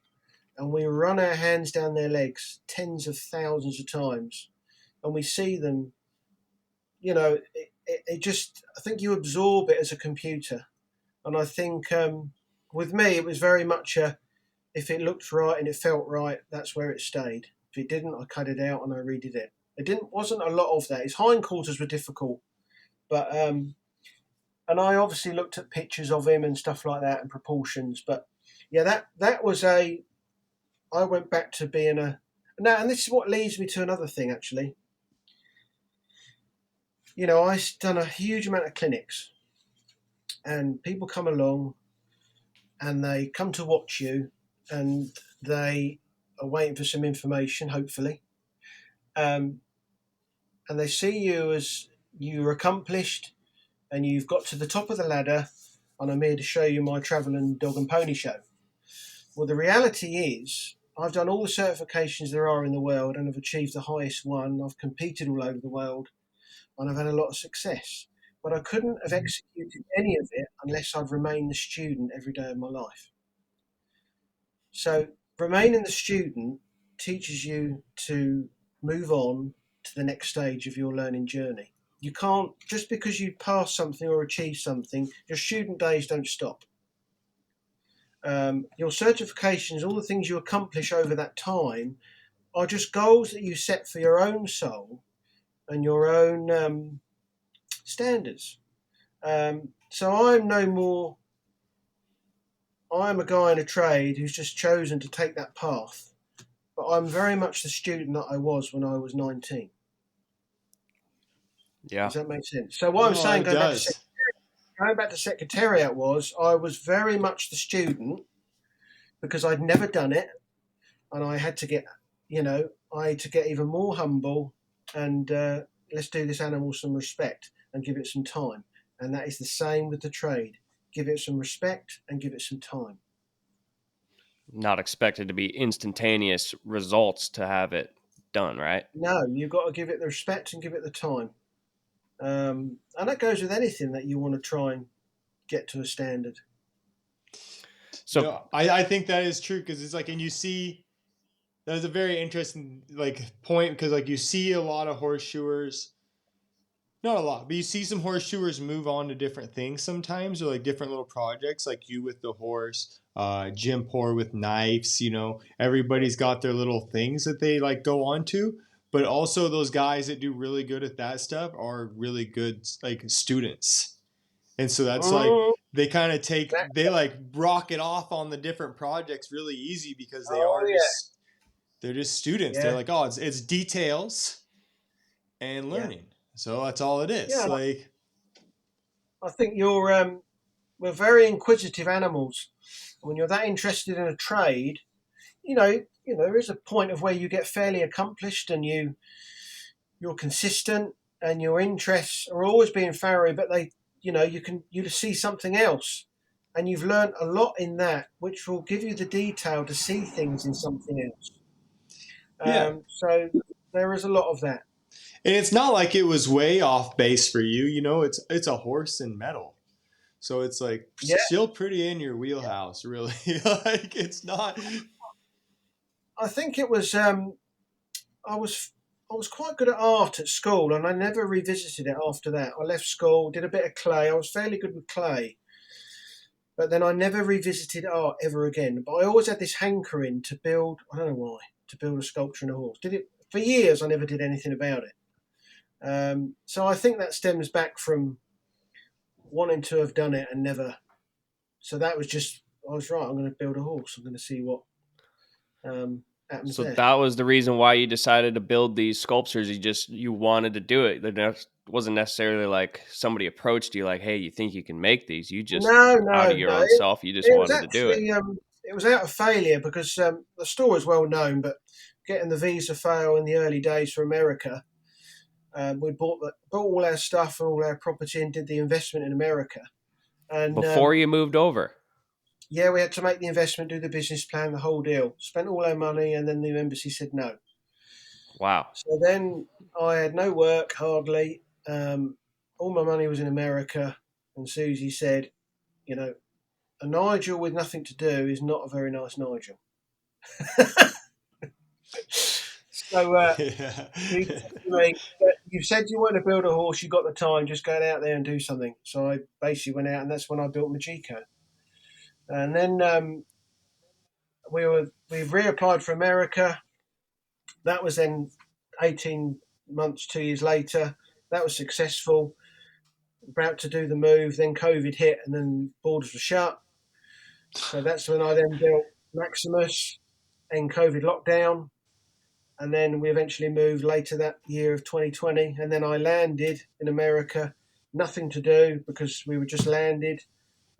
and we run our hands down their legs tens of thousands of times, and we see them. It just, I think you absorb it as a computer, and I think with me it was very much if it looked right and it felt right, that's where it stayed. If it didn't, I cut it out and I redid it. Wasn't a lot of that. His hindquarters were difficult, but and I obviously looked at pictures of him and stuff like that and proportions. But yeah, that was I went back to being and this is what leads me to another thing actually. I've done a huge amount of clinics, and people come along and they come to watch you, and they are waiting for some information, hopefully. And they see you as you're accomplished and you've got to the top of the ladder, and I'm here to show you my travelling dog and pony show. Well, the reality is I've done all the certifications there are in the world and have achieved the highest one. I've competed all over the world and I've had a lot of success. But I couldn't have executed any of it unless I'd remained the student every day of my life. So remaining the student teaches you to move on to the next stage of your learning journey. You can't, just because you pass something or achieve something, your student days don't stop. Your certifications, all the things you accomplish over that time, are just goals that you set for your own soul and your own standards. So I'm a guy in a trade who's just chosen to take that path, but I'm very much the student that I was when I was 19.
Yeah.
Does that make sense? So what I'm saying, going back to Secretariat, was I was very much the student because I'd never done it, and I had to get even more humble and let's do this animal some respect and give it some time. And that is the same with the trade. Give it some respect and give it some time.
Not expected to be instantaneous results to have it done, right?
No, you've got to give it the respect and give it the time. And that goes with anything that you want to try and get to a standard.
So
no, I think that is true, because it's like, and you see, that is a very interesting like point, because like you see a lot of horseshoers, not a lot, but you see some horseshoers move on to different things sometimes, or like different little projects, like you with the horse, Jim Poor with knives. Everybody's got their little things that they like go on to, but also those guys that do really good at that stuff are really good like students. And so that's like they kind of they like rocket off on the different projects really easy, because they're just students.
Yeah.
They're like, oh, it's details and learning. So that's all it is.
Yeah.
Like,
I think we're very inquisitive animals. When you're that interested in a trade, there is a point of where you get fairly accomplished and you're consistent and your interests are always being farrier, but you see something else, and you've learned a lot in that, which will give you the detail to see things in something else. So there is a lot of that.
And it's not like it was way off base for you. It's a horse and metal. So it's like still pretty in your wheelhouse, really. Like, it's not.
I think it was. I was quite good at art at school, and I never revisited it after that. I left school, did a bit of clay. I was fairly good with clay, but then I never revisited art ever again. But I always had this hankering to build. I don't know why, to build a sculpture and a horse. Did it for years. I never did anything about it. So I think that stems back from wanting to have done it and never. So that was just. I was right. I'm going to build a horse. I'm going to see what happens
So
there.
that was the reason why you decided to build these sculptures. You wanted to do it. There wasn't necessarily like somebody approached you like, hey, you think you can make these? You just out of your own self, you just wanted to do it.
It was out of failure because the store is well known, but getting the visa fail in the early days for America, we bought all our stuff and all our property and did the investment in America. And
before you moved over.
Yeah, we had to make the investment, do the business plan, the whole deal. Spent all our money, and then the embassy said no.
Wow.
So then I had no work, hardly. All my money was in America, and Susie said, a Nigel with nothing to do is not a very nice Nigel. So you said you want to build a horse, you got the time, just go out there and do something. So I basically went out, and that's when I built Majiko. And then we reapplied for America. That was then 18 months, 2 years later. That was successful. About to do the move, then COVID hit, and then borders were shut. So that's when I then built Maximus, and COVID lockdown. And then we eventually moved later that year of 2020. And then I landed in America, nothing to do because we were just landed.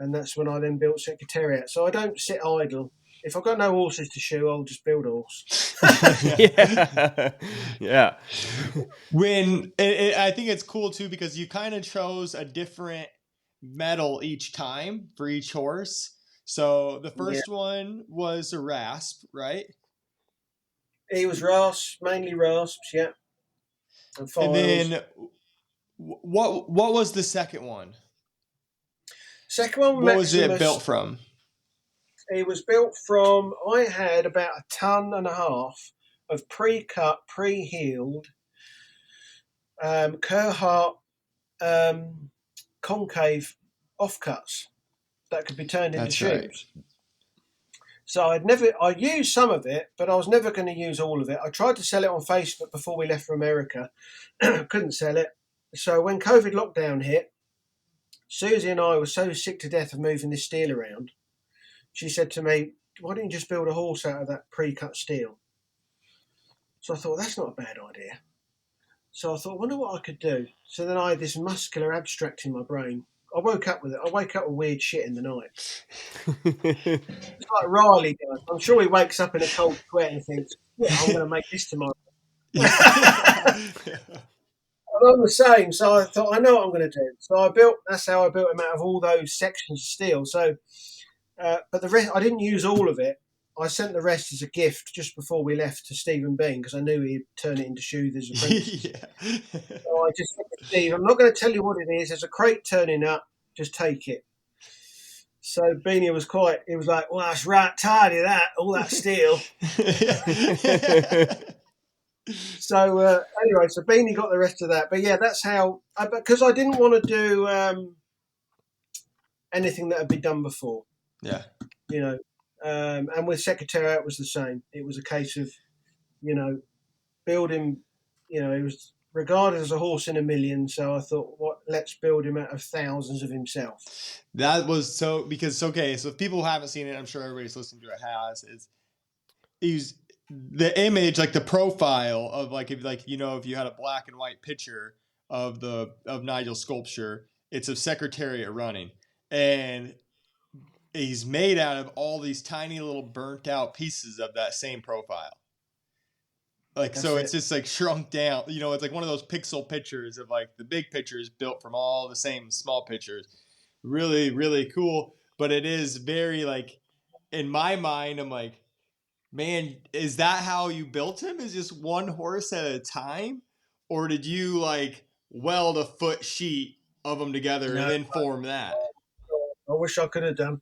And that's when I then built Secretariat. So I don't sit idle. If I've got no horses to shoe, I'll just build a horse.
Yeah.
I think it's cool too, because you kind of chose a different metal each time for each horse. So the first one was a rasp, right?
He was rasps, mainly rasps, yeah.
And then what was the second one?
Second one,
what
Maximus,
was it built from?
It was built from, I had about 1.5 tons of pre-cut, pre-healed Kerhart concave offcuts that could be turned into
That's right.
shoes. So I used some of it, but I was never going to use all of it. I tried to sell it on Facebook before we left for America. Couldn't sell it. So when COVID lockdown hit, Susie and I were so sick to death of moving this steel around. She said to me, why don't you just build a horse out of that pre-cut steel? So I thought, that's not a bad idea. So I thought, I wonder what I could do. So then I had this muscular abstract in my brain. I woke up with it. I wake up with weird shit in the night. It's like Riley does. I'm sure he wakes up in a cold sweat and thinks, yeah, I'm going to make this tomorrow. And I'm the same. So I thought, I know what I'm going to do. So that's how I built him out of all those sections of steel. So, but the rest, I didn't use all of it. I sent the rest as a gift just before we left to Stephen Bean because I knew he'd turn it into shoes as a apprentice. So I just said to Steve, I'm not going to tell you what it is. There's a crate turning up. Just take it. So Beanie he was like, well, that's right tidy, that, all that steel. So anyway, so Beanie got the rest of that. But yeah, that's how, because I didn't want to do anything that had been done before.
Yeah.
You know, and with Secretariat it was the same. It was a case of, building, it was regarded as a horse in a million. So I thought, let's build him out of thousands of himself.
That was so if people haven't seen it, I'm sure everybody's listening to it has, is the image, like the profile of if you had a black and white picture of Nigel's sculpture, it's of Secretariat running, and he's made out of all these tiny little burnt out pieces of that same profile. It's just like shrunk down. It's like one of those pixel pictures of like the big pictures built from all the same small pictures. Really, really cool. But it is very in my mind, I'm like, man, is that how you built him? Is just one horse at a time? Or did you weld a foot sheet of them together and then form that?
I wish I could have done.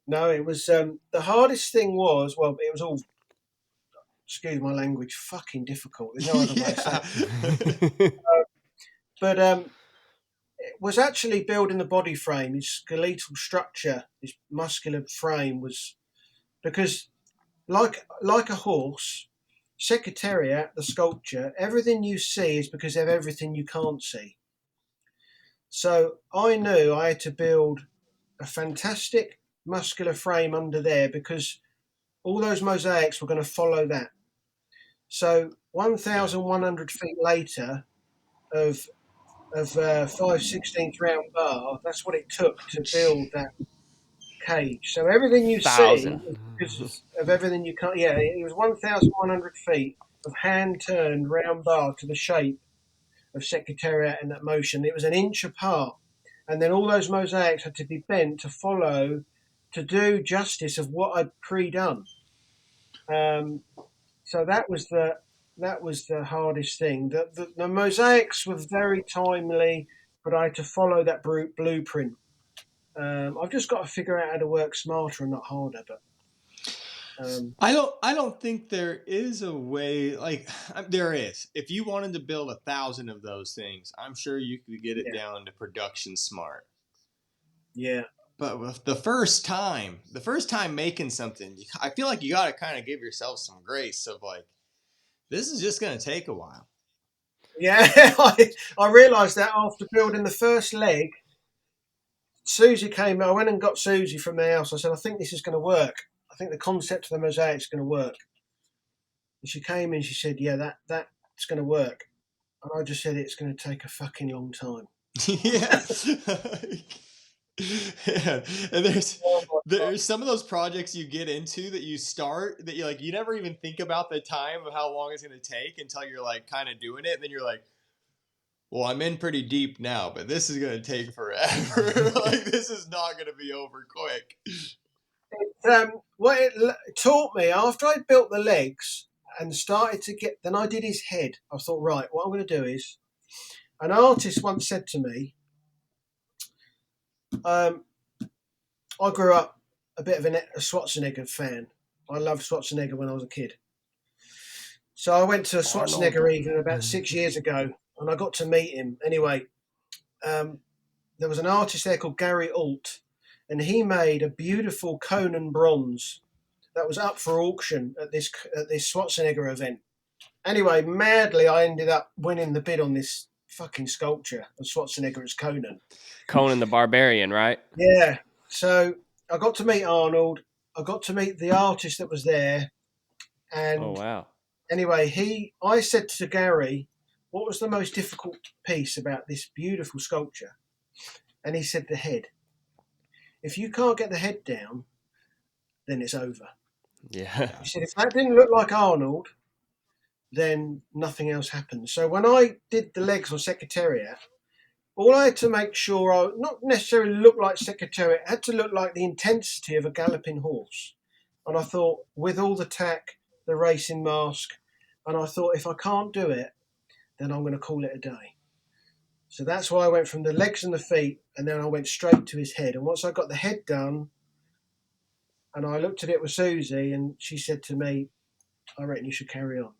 No, it was the hardest thing was, it was all, excuse my language, fucking difficult. There's no other way to say it. But it was actually building the body frame, his skeletal structure, his muscular frame was, because like a horse, Secretariat, the sculpture, everything you see is because of everything you can't see. So I knew I had to build a fantastic muscular frame under there because all those mosaics were going to follow that. So 1,100 feet later of 5/16 round bar, that's what it took to build that cage. So everything you see is because of everything you can't. Yeah, it was 1,100 feet of hand-turned round bar to the shape of Secretariat in that motion. It was an inch apart. And then all those mosaics had to be bent to do justice of what I'd pre-done. So that was the hardest thing. The mosaics were very timely, but I had to follow that blueprint. I've just got to figure out how to work smarter and not harder. But
I don't think there is a way. There is. If you wanted to build 1,000 of those things, I'm sure you could get it down to production smart.
Yeah.
But with the first time making something, I feel like you got to kind of give yourself some grace of this is just going to take a while.
Yeah, I realised that after building the first leg. Susie came. I went and got Susie from the house. I said, I think this is going to work. I think the concept of the mosaic is going to work. And she came in. She said, yeah, that's going to work. And I just said, it's going to take a fucking long time.
Yeah. Yeah. And there's some of those projects you get into that you start that you never even think about the time of how long it's going to take until you're kind of doing it. And then you're like, well, I'm in pretty deep now, but this is going to take forever. This is not going to be over quick.
What it taught me, after I built the legs and started to then I did his head. I thought, right, what I'm going to do is, an artist once said to me, I grew up a bit of a Schwarzenegger fan. I loved Schwarzenegger when I was a kid. So I went to a Schwarzenegger evening about 6 years ago, and I got to meet him. Anyway, there was an artist there called Gary Alt, and he made a beautiful Conan bronze that was up for auction at this Schwarzenegger event. Anyway, madly, I ended up winning the bid on this fucking sculpture of Schwarzenegger as Conan.
Conan the Barbarian, right?
Yeah. So I got to meet Arnold. I got to meet the artist that was there. And
Oh, wow.
anyway, I said to Gary, what was the most difficult piece about this beautiful sculpture? And he said, the head. If you can't get the head down, then it's over.
Yeah.
He said, if that didn't look like Arnold, then nothing else happens. So when I did the legs on Secretariat, all I had to make sure I not necessarily look like Secretariat, it had to look like the intensity of a galloping horse. And I thought, with all the tack, the racing mask, and I thought, if I can't do it, then I'm going to call it a day. So that's why I went from the legs and the feet, and then I went straight to his head. And once I got the head done, and I looked at it with Susie, and she said to me, I reckon you should carry on.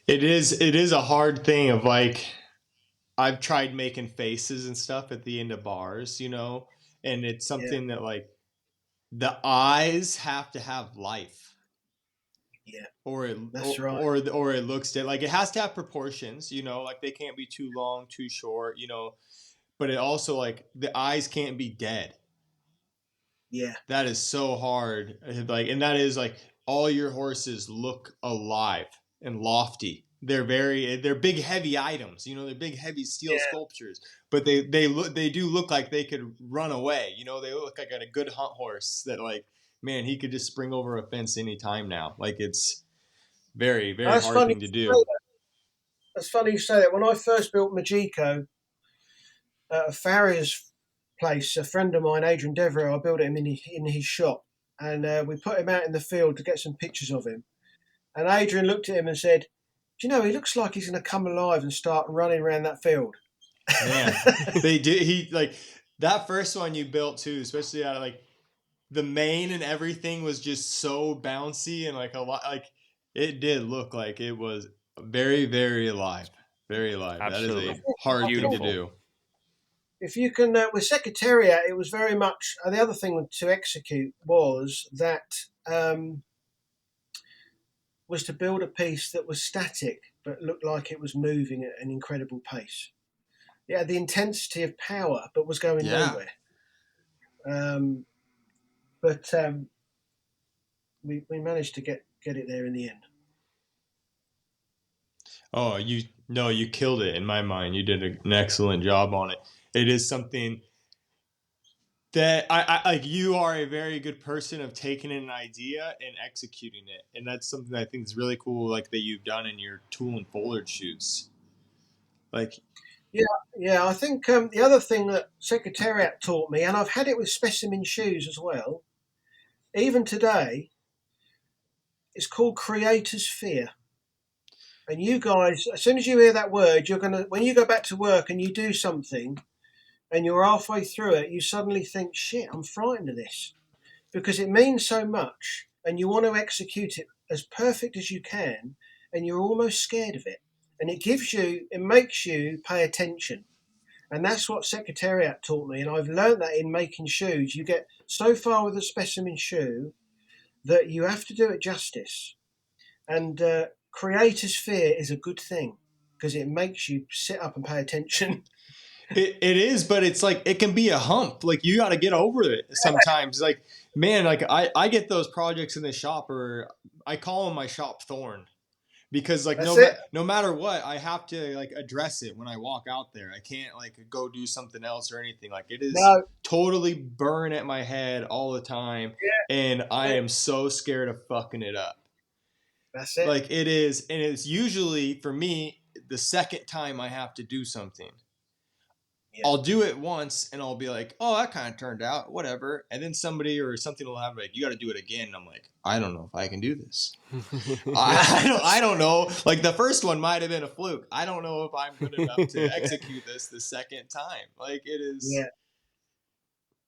It is a hard thing of like, I've tried making faces and stuff at the end of bars, you know, and it's something that like the eyes have to have life.
Yeah,
that's right. Or it looks like it has to have proportions, you know, like they can't be too long, too short, you know, but it also like the eyes can't be dead.
Yeah,
that is so hard. Like, and that is like all your horses look alive and lofty. They're big, heavy items, you know, they're big, heavy steel sculptures, but they do look like they could run away. You know, they look like a good hunt horse that like, man, he could just spring over a fence anytime now. Like it's very, very hard thing to do.
That's funny you say that. When I first built Majiko at a farrier's place, a friend of mine, Adrian Devereux, I built him in his shop, and we put him out in the field to get some pictures of him. And Adrian looked at him and said, do you know, he looks like he's going to come alive and start running around that field.
Man, they did. He like that first one you built too, especially out of like the mane and everything was just so bouncy and like a lot. Like it did look like it was very, very alive, very alive.
Absolutely.
That is a hard thing to do.
If you can, with Secretariat, it was very much the other thing to execute was to build a piece that was static but looked like it was moving at an incredible pace. It had the intensity of power but was going nowhere. But we managed to get it there in the end.
Oh, you killed it in my mind. You did an excellent job on it. It is something that I like. You are a very good person of taking an idea and executing it, and that's something that I think is really cool. Like that you've done in your tool and foliage shoots. Like,
yeah. I think the other thing that Secretariat taught me, and I've had it with specimen shoes as well, even today, it's called creator's fear. And you guys, as soon as you hear that word, when you go back to work and you do something, and you're halfway through it, you suddenly think, shit, I'm frightened of this. Because it means so much, and you want to execute it as perfect as you can, and you're almost scared of it. And it makes you pay attention. And that's what Secretariat taught me, and I've learned that in making shoes. You get so far with a specimen shoe that you have to do it justice. And creator's fear is a good thing, because it makes you sit up and pay attention.
It is, but it's like it can be a hump. Like you got to get over it sometimes. Like, man, like I get those projects in the shop, or I call them my shop thorn, because like no matter what, I have to like address it when I walk out there. I can't like go do something else or anything. Like it is totally burn at my head all the time, and I am so scared of fucking it up.
That's it.
Like it is, and it's usually for me the second time I have to do something. I'll do it once and I'll be like, oh, that kind of turned out, whatever. And then somebody or something will have like, you got to do it again. And I'm like, I don't know if I can do this. I don't know. Like the first one might have been a fluke. I don't know if I'm good enough to execute this the second time. Like it is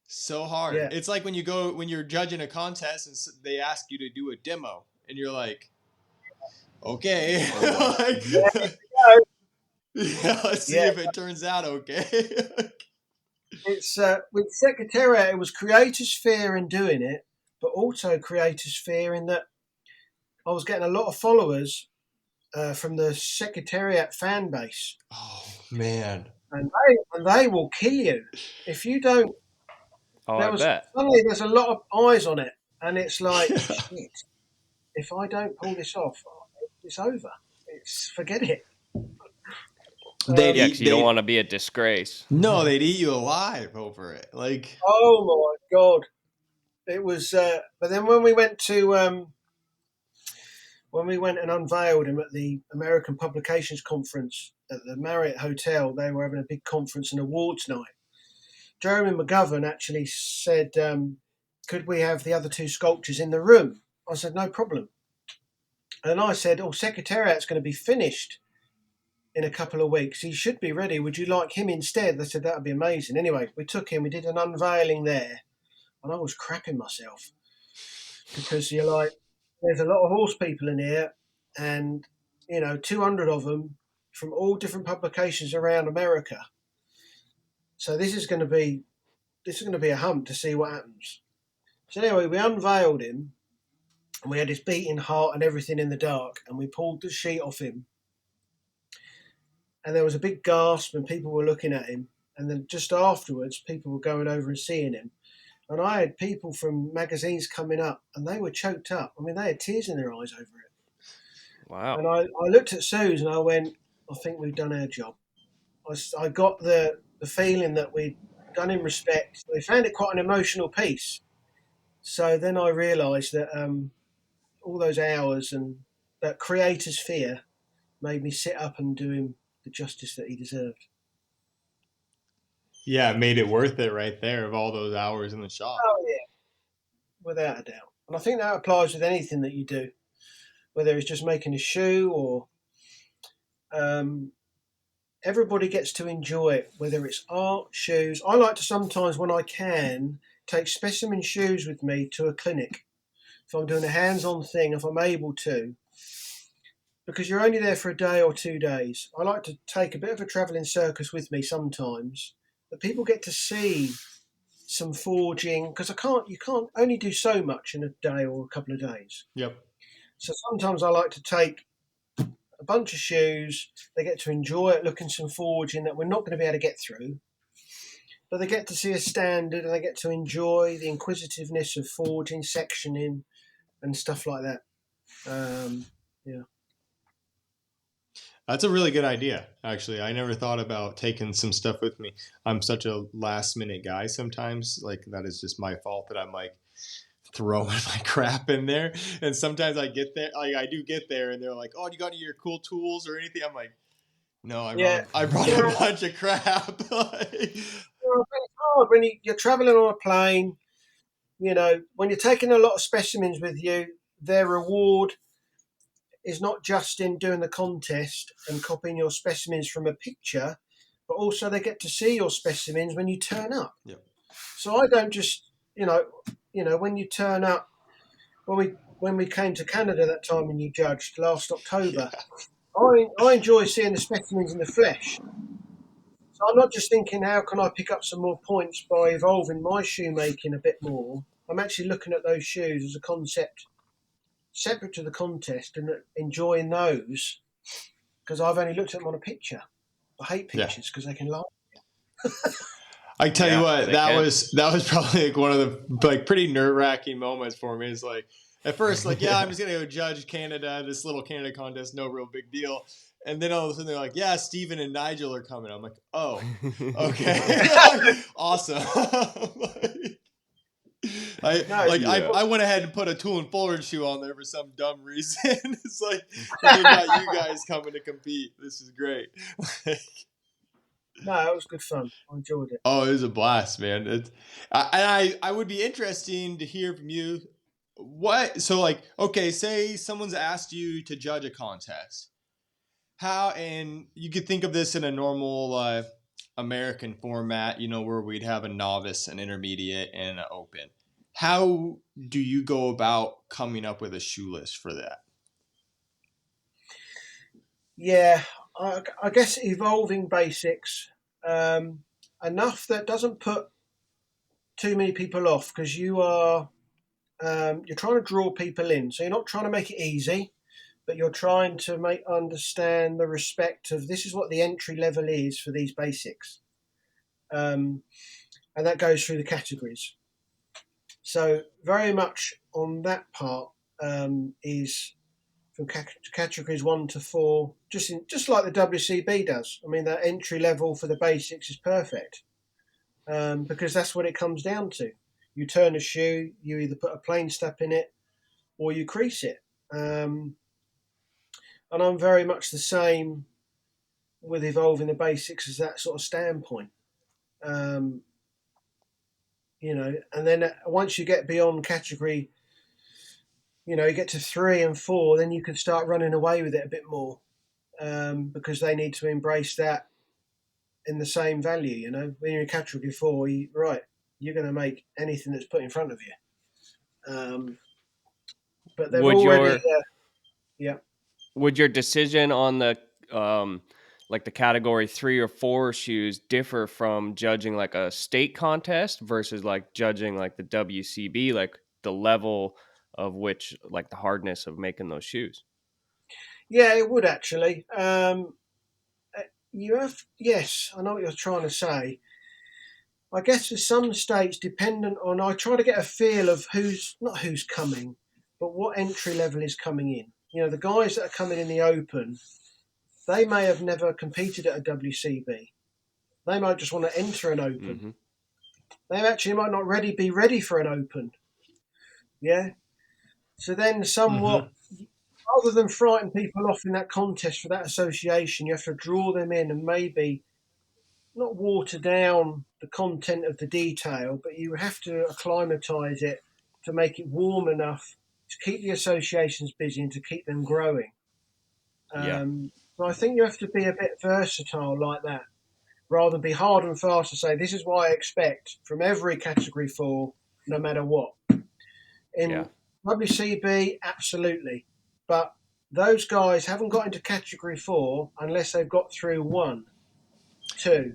so hard. Yeah. It's like when you're judging a contest and they ask you to do a demo and you're like, okay. Yeah, let's see
Yeah,
if it turns out okay.
it's with Secretariat. It was creators' fear in doing it, but also creators' fear in that I was getting a lot of followers from the Secretariat fan base,
Oh man.
and they will kill you if you don't.
Oh, I bet.
Suddenly there's a lot of eyes on it, and it's like shit. If I don't pull this off, it's over. It's forget it.
They'd
Yeah,
Um,
because
eat
you don't
they
want to be a disgrace.
no, they'd eat you alive over it. Like
oh my god, it was. But then when we went and unveiled him at the American Publications Conference at the Marriott Hotel, they were having a big conference and awards night. Jeremy McGovern actually said, "Could we have the other two sculptures in the room?" I said, "No problem." And I said, "Oh, Secretariat's going to be finished in a couple of weeks. He should be ready. Would you like him instead?" They said that would be amazing. Anyway, we took him. We did an unveiling there, and I was crapping myself because you're like, there's a lot of horse people in here, and 200 of them from all different publications around America. So this is going to be a hump to see what happens. So anyway, we unveiled him, and we had his beating heart and everything in the dark, and we pulled the sheet off him, and there was a big gasp, and people were looking at him. And then just afterwards, people were going over and seeing him. And I had people from magazines coming up, and they were choked up. I mean, they had tears in their eyes over it.
Wow.
And I looked at Suze and I went, I think we've done our job. I got the feeling that we'd done him respect. They found it quite an emotional piece. So then I realised that all those hours and that creator's fear made me sit up and do him the justice that he deserved.
yeah, it made it worth it right there of all those hours in the shop.
Oh, yeah, without a doubt. And I think that applies with anything that you do, whether it's just making a shoe or um, everybody gets to enjoy it, whether it's art, shoes. I like to sometimes, when I can, take specimen shoes with me to a clinic. If I'm doing a hands-on thing, if I'm able to, because you're only there for a day or 2 days. I like to take a bit of a travelling circus with me sometimes, that people get to see some forging, because you can't only do so much in a day or a couple of days.
Yep.
So sometimes I like to take a bunch of shoes. They get to enjoy it, looking some forging that we're not going to be able to get through, but they get to see a standard and they get to enjoy the inquisitiveness of forging, sectioning, and stuff like that. Yeah.
That's a really good idea, actually. I never thought about taking some stuff with me. I'm such a last minute guy sometimes. Like, that is just my fault that I'm like throwing my crap in there. And sometimes I get there, like, I do get there, and they're like, "Oh, do you got any of your cool tools or anything?" I'm like, "No, I brought a bunch of crap."
It's hard when you're travelling on a plane. When you're taking a lot of specimens with you, their reward is not just in doing the contest and copying your specimens from a picture, but also they get to see your specimens when you turn up.
Yep.
So I don't just, when you turn up, when we came to Canada that time and you judged last October, I enjoy seeing the specimens in the flesh. So I'm not just thinking, how can I pick up some more points by evolving my shoemaking a bit more? I'm actually looking at those shoes as a concept separate to the contest and enjoying those because I've only looked at them on a picture. I hate pictures because they can lie.
I tell you what,
they
that
can.
was probably like one of the like pretty nerve-wracking moments for me. It's like at first, like, yeah, I'm just gonna go judge Canada, this little Canada contest, no real big deal. And then all of a sudden they're like, "Yeah, Steven and Nigel are coming." I'm like, "Oh, okay, awesome." I went ahead and put a tool and forward shoe on there for some dumb reason. It's like they got you guys coming to compete. This is great.
No, it was good fun. I enjoyed it.
Oh, it was a blast, man. I would be interesting to hear from you. What? So, like, okay, say someone's asked you to judge a contest. How? And you could think of this in a normal American format, where we'd have a novice, an intermediate, and an open. How do you go about coming up with a shoe list for that?
Yeah, I guess evolving basics enough that doesn't put too many people off, because you're trying to draw people in. So you're not trying to make it easy, but you're trying to understand the respect of this is what the entry level is for these basics. And that goes through the categories. So very much on that part is from categories 1 to 4, just like the WCB does. I mean, that entry level for the basics is perfect because that's what it comes down to. You turn a shoe, you either put a plain step in it or you crease it. And I'm very much the same with evolving the basics as that sort of standpoint. And then once you get beyond category, you get to 3 and 4, then you can start running away with it a bit more because they need to embrace that in the same value. When you're in category 4, you're going to make anything that's put in front of you. But they've already, yeah.
Would your decision on the like the category 3 or 4 shoes differ from judging like a state contest versus like judging like the WCB, like the level of which, like the hardness of making those shoes?
Yeah, it would actually. Yes, I know what you're trying to say. I guess for some states, dependent on, I try to get a feel of not who's coming, but what entry level is coming in. The guys that are coming in the open, they may have never competed at a WCB. They might just want to enter an open.
Mm-hmm.
They actually might not be ready for an open. Yeah. So then somewhat, rather than frighten people off in that contest for that association, you have to draw them in and maybe not water down the content of the detail, but you have to acclimatise it to make it warm enough to keep the associations busy and to keep them growing. So I think you have to be a bit versatile like that, rather than be hard and fast to say, this is what I expect from every category 4, no matter what. In WCB, absolutely. But those guys haven't got into category 4 unless they've got through 1, 2,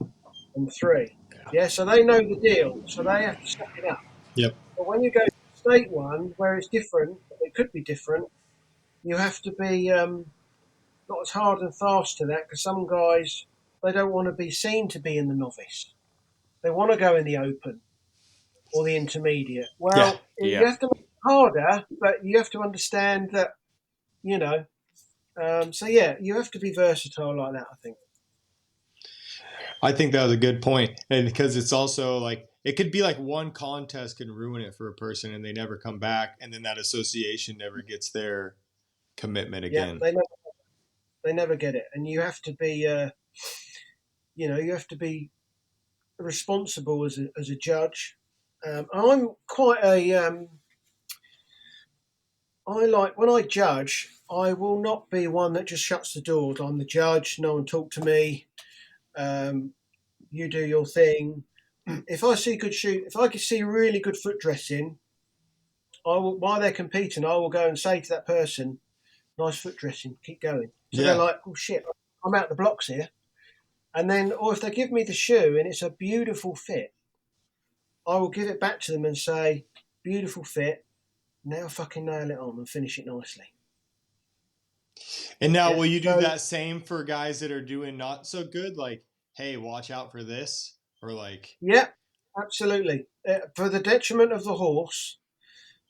and 3. Yeah, so they know the deal. So they have to step it up.
Yep.
But when you go to state 1, where it's different, it could be different, you have to be not as hard and fast to that, because some guys, they don't want to be seen to be in the novice. They want to go in the open or the intermediate. Well, you have to make it harder, but you have to understand that, so yeah, you have to be versatile like that, I think.
I think that was a good point. And because it's also like, it could be like one contest can ruin it for a person and they never come back. And then that association never gets their commitment again.
Yeah, they never get it. And you have to be, you have to be responsible as a judge. I'm quite when I judge, I will not be one that just shuts the doors. I'm the judge. No one talk to me. You do your thing. If I see if I can see really good foot dressing, I will. While they're competing, I will go and say to that person, "Nice foot dressing. Keep going." So they're like, "Oh shit, I'm out the blocks here." And then, or if they give me the shoe and it's a beautiful fit, I will give it back to them and say, "Beautiful fit. Now fucking nail it on and finish it nicely."
And now, will you do that same for guys that are doing not so good? Like, hey, watch out for this, or like,
yeah, absolutely. For the detriment of the horse,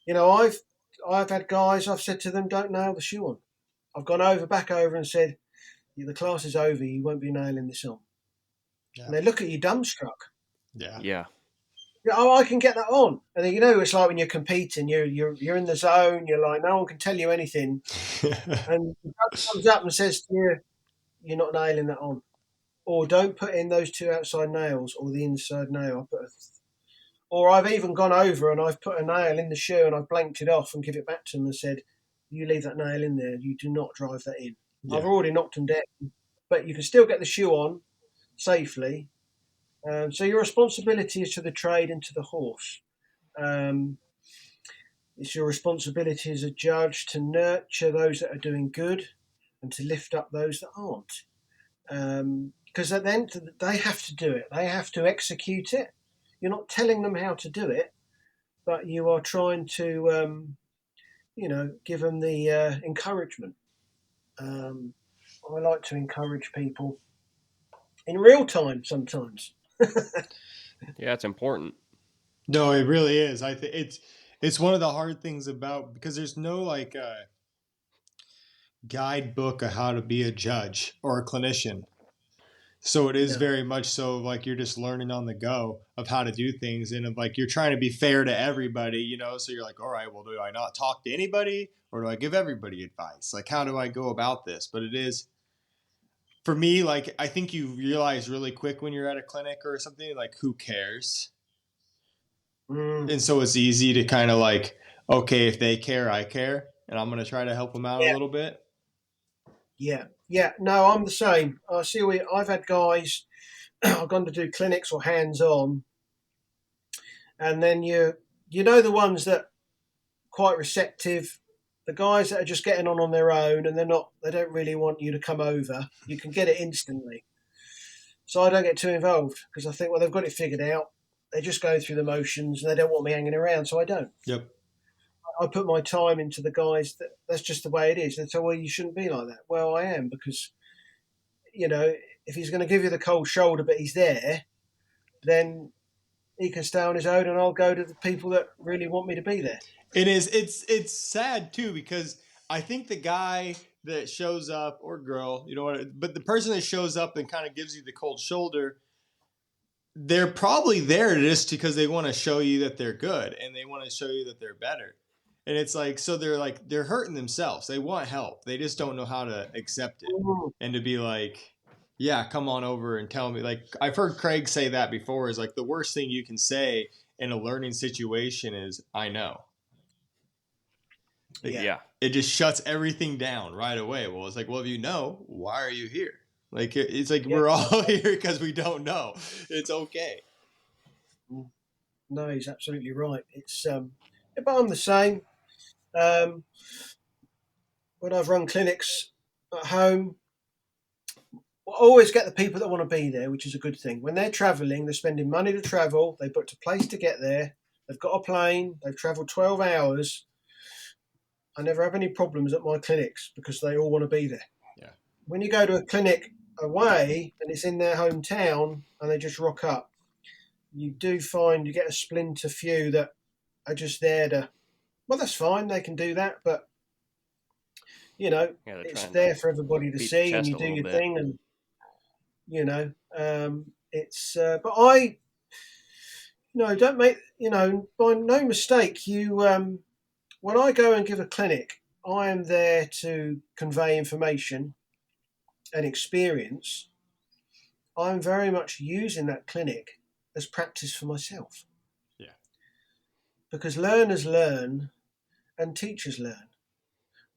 I've had guys. I've said to them, "Don't nail the shoe on." I've gone back over, and said, "The class is over. You won't be nailing this on." Yeah. And they look at you dumbstruck.
Yeah.
Oh, I can get that on. And then, it's like when you're competing, you're in the zone. You're like, no one can tell you anything. And the judge comes up and says to you, "You're not nailing that on," or "Don't put in those 2 outside nails or the inside nail." Or I've even gone over and I've put a nail in the shoe and I've blanked it off and give it back to them and said, "You leave that nail in there. You do not drive that in." Yeah. I've already knocked them down, but you can still get the shoe on safely. So your responsibility is to the trade and to the horse. It's your responsibility as a judge to nurture those that are doing good and to lift up those that aren't. Because at the end, they have to do it. They have to execute it. You're not telling them how to do it, but you are trying to, give them the encouragement. I like to encourage people in real time sometimes.
Yeah, it's important.
No, it really is. I think it's one of the hard things about, because there's no like guidebook of how to be a judge or a clinician. So it is
No.
very much so like you're just learning on the go of how to do things, and of like you're trying to be fair to everybody, so you're like, all right, well, do I not talk to anybody, or do I give everybody advice? Like, how do I go about this? But it is, for me, like, I think you realize really quick when you're at a clinic or something, like, who cares? And so it's easy to kind of like, okay, if they care, I care, and I'm going to try to help them out a
Yeah.
little bit.
Yeah. No, I'm the same. I've had guys, I've gone to do clinics or hands-on, and then you know the ones that quite receptive, the guys that are just getting on their own and they don't really want you to come over. You can get it instantly. So I don't get too involved because I think, well, they've got it figured out. They just go through the motions and they don't want me hanging around, so I don't.
Yep.
I put my time into the guys. That's just the way it is. They say, well, you shouldn't be like that. Well, I am, because, if he's going to give you the cold shoulder but he's there, then he can stay on his own and I'll go to the people that really want me to be there.
It is. It's sad too, because I think the guy that shows up, or girl, but the person that shows up and kind of gives you the cold shoulder, they're probably there just because they want to show you that they're good and they want to show you that they're better. And it's like, so they're hurting themselves. They want help. They just don't know how to accept it. And to be like, yeah, come on over and tell me. Like, I've heard Craig say that before, is like the worst thing you can say in a learning situation is, I know.
Yeah.
It just shuts everything down right away. Well, it's like, well, if you know, why are you here? Like, it's like, we're all here because we don't know. It's okay.
No, he's absolutely right. It's but I'm the same. When I've run clinics at home, I always get the people that want to be there, which is a good thing. When they're travelling, they're spending money to travel. They booked a place to get there. They've got a plane. They've travelled 12 hours. I never have any problems at my clinics because they all want to be there.
Yeah.
When you go to a clinic away and it's in their hometown and they just rock up, you do find you get a splinter few that are just there to, well, that's fine, they can do that, but it's there for everybody to see, and you do your thing, and it's but I don't make by no mistake, you when I go and give a clinic, I am there to convey information and experience. I'm very much using that clinic as practice for myself.
Yeah.
Because learners learn and teachers learn.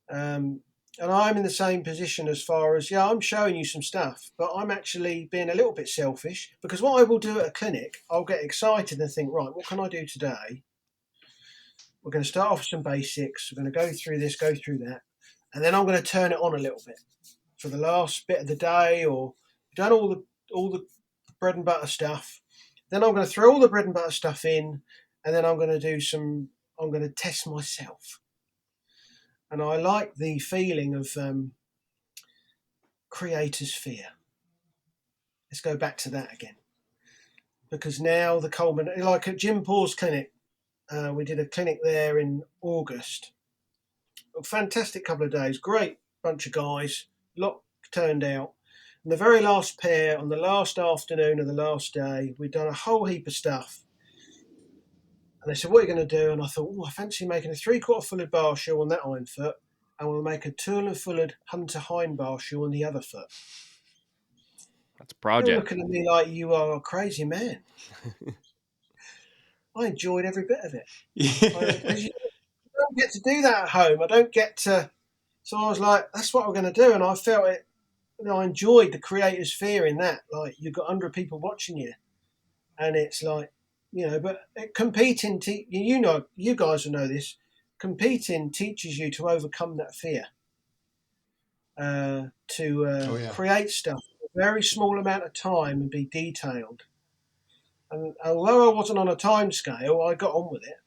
And I'm in the same position as far as, I'm showing you some stuff, but I'm actually being a little bit selfish, because what I will do at a clinic, I'll get excited and think, right, what can I do today? We're going to start off with some basics. We're going to go through this, go through that. And then I'm going to turn it on a little bit for the last bit of the day, or done all the bread and butter stuff. Then I'm going to throw all the bread and butter stuff in, and then I'm going to test myself. And I like the feeling of creator's fear. Let's go back to that again. Because now the culmination, like at Jim Paul's clinic, we did a clinic there in August. A fantastic couple of days, great bunch of guys, a lot turned out. And the very last pair, on the last afternoon of the last day, we'd done a whole heap of stuff. And they said, what are you going to do? And I thought, I fancy making a 3/4 fullered bar shoe on that iron foot, and we'll make a 2 fullered hunter hind bar shoe on the other foot.
That's a project.
You're looking at me like you are a crazy man. I enjoyed every bit of it. Because you don't get to do that at home. I don't get to. So I was like, that's what we're going to do. And I felt it. I enjoyed the creator's fear in that. Like, you've got 100 people watching you. And it's like, but competing, you guys will know this, competing teaches you to overcome that fear, to create stuff very small amount of time and be detailed. And although I wasn't on a time scale, I got on with it.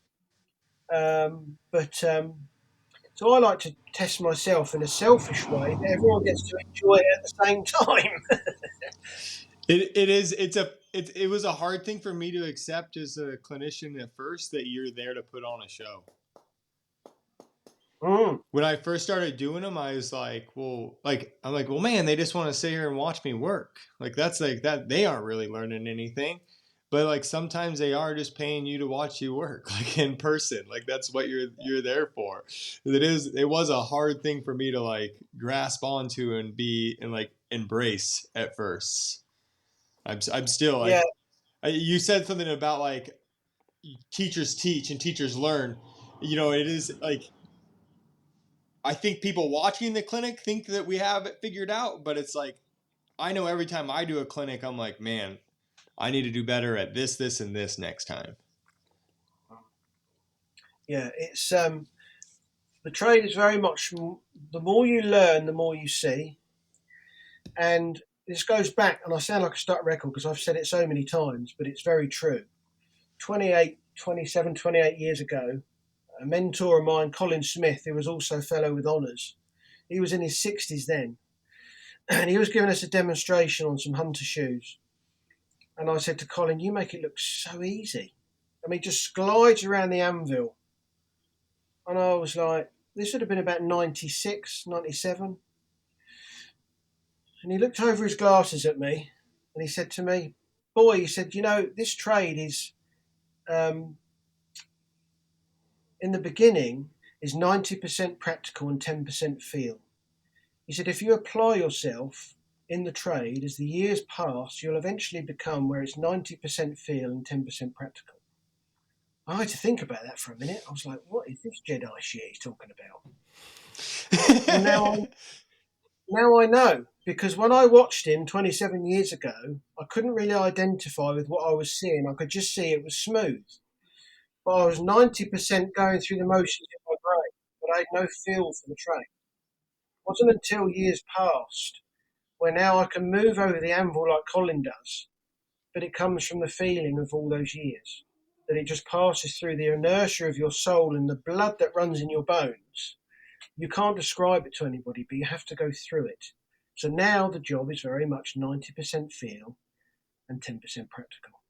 So I like to test myself in a selfish way that everyone gets to enjoy it at the same time.
It was a hard thing for me to accept as a clinician at first, that you're there to put on a show. When I first started doing them, I was like, well, man, they just want to sit here and watch me work. Like, that's like that. They aren't really learning anything, but like sometimes they are just paying you to watch you work, like in person. Like, that's what you're there for. It was a hard thing for me to like grasp onto and like embrace at first. I'm still like,
Yeah.
you said something about like teachers teach and teachers learn. You know, it is like, I think people watching the clinic think that we have it figured out, but it's like, I know every time I do a clinic, I'm like, man, I need to do better at this, this, and this next time.
Yeah, it's the trade is very much, the more you learn, the more you see. And this goes back, and I sound like a stuck record because I've said it so many times, but it's very true. 28 years ago, a mentor of mine, Colin Smith, who was also fellow with honours, he was in his 60s then, and he was giving us a demonstration on some hunter shoes. And I said to Colin, you make it look so easy. I mean, just glides around the anvil. And I was like, this would have been about 96, 97. And he looked over his glasses at me and he said to me, boy, he said, you know, this trade is, in the beginning, is 90% practical and 10% feel. He said, if you apply yourself in the trade, as the years pass, you'll eventually become where it's 90% feel and 10% practical. I had to think about that for a minute. I was like, what is this Jedi shit he's talking about? And now I know, because when I watched him 27 years ago, I couldn't really identify with what I was seeing. I could just see it was smooth. But I was 90% going through the motions in my brain, but I had no feel for the trade. It wasn't until years passed where now I can move over the anvil like Colin does, but it comes from the feeling of all those years, that it just passes through the inertia of your soul and the blood that runs in your bones. You can't describe it to anybody, but you have to go through it. So now the job is very much 90% feel and 10% practical.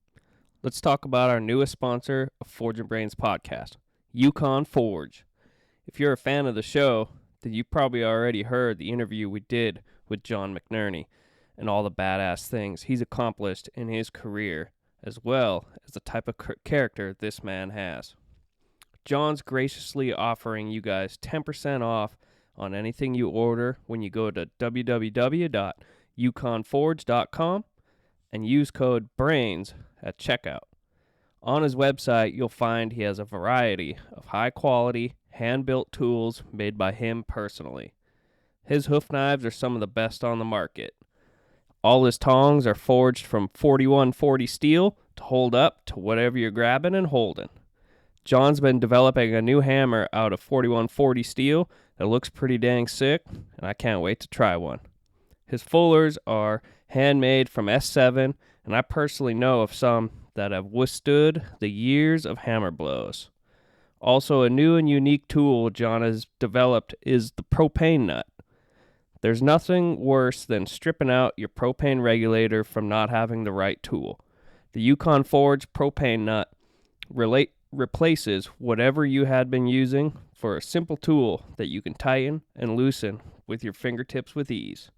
Let's talk about our newest sponsor of Forge and Brains podcast, Yukon Forge. If you're a fan of the show, then you probably already heard the interview we did with John McNerney and all the badass things he's accomplished in his career, as well as the type of character this man has. John's graciously offering you guys 10% off on anything you order when you go to www.yukonforge.com and use code BRAINS at checkout. On his website, you'll find he has a variety of high-quality, hand-built tools made by him personally. His hoof knives are some of the best on the market. All his tongs are forged from 4140 steel to hold up to whatever you're grabbing and holding. John's been developing a new hammer out of 4140 steel that looks pretty dang sick, and I can't wait to try one. His fullers are handmade from S7, and I personally know of some that have withstood the years of hammer blows. Also, a new and unique tool John has developed is the propane nut. There's nothing worse than stripping out your propane regulator from not having the right tool. The Yukon Forge propane nut replaces whatever you had been using for a simple tool that you can tighten and loosen with your fingertips with ease.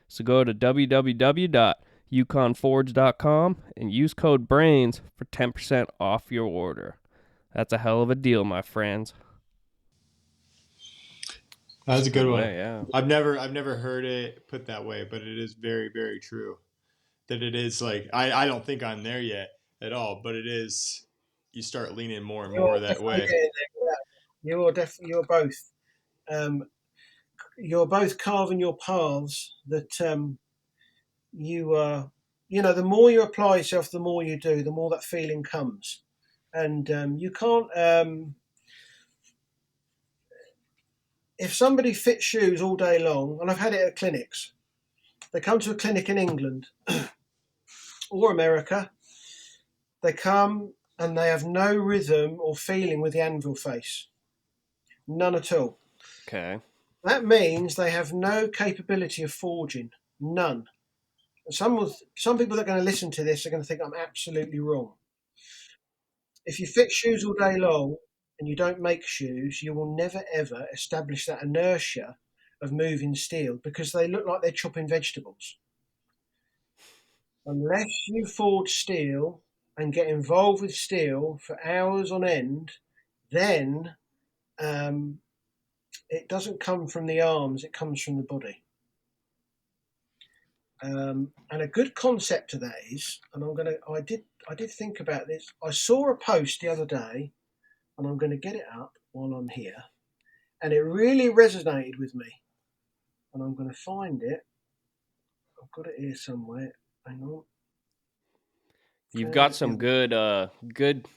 So go to www.yukonforge.com and use code BRAINS for 10% off your order. That's a hell of a deal, my friends.
That's a good one.
Yeah.
I've never heard it put that way, but it is very, very true. That it is like, I don't think I'm there yet at all, but it is, you start leaning more and more that way.
You're both. You're both carving your paths that the more you apply yourself, the more you do, the more that feeling comes. And you can't, if somebody fits shoes all day long, and I've had it at clinics, They come to a clinic in England or America. They come and they have no rhythm or feeling with the anvil face. None at all.
Okay.
That means they have no capability of forging. None. Some people that are going to listen to this are going to think I'm absolutely wrong. If you fit shoes all day long and you don't make shoes, you will never ever establish that inertia of moving steel because they look like they're chopping vegetables. Unless you forge steel and get involved with steel for hours on end, then it doesn't come from the arms, it comes from the body. And a good concept to that is, and I did think about this. I saw a post the other day, and I'm going to get it up while I'm here, and it really resonated with me. And I'm going to find it. I've got it here somewhere. Hang on.
You've got some good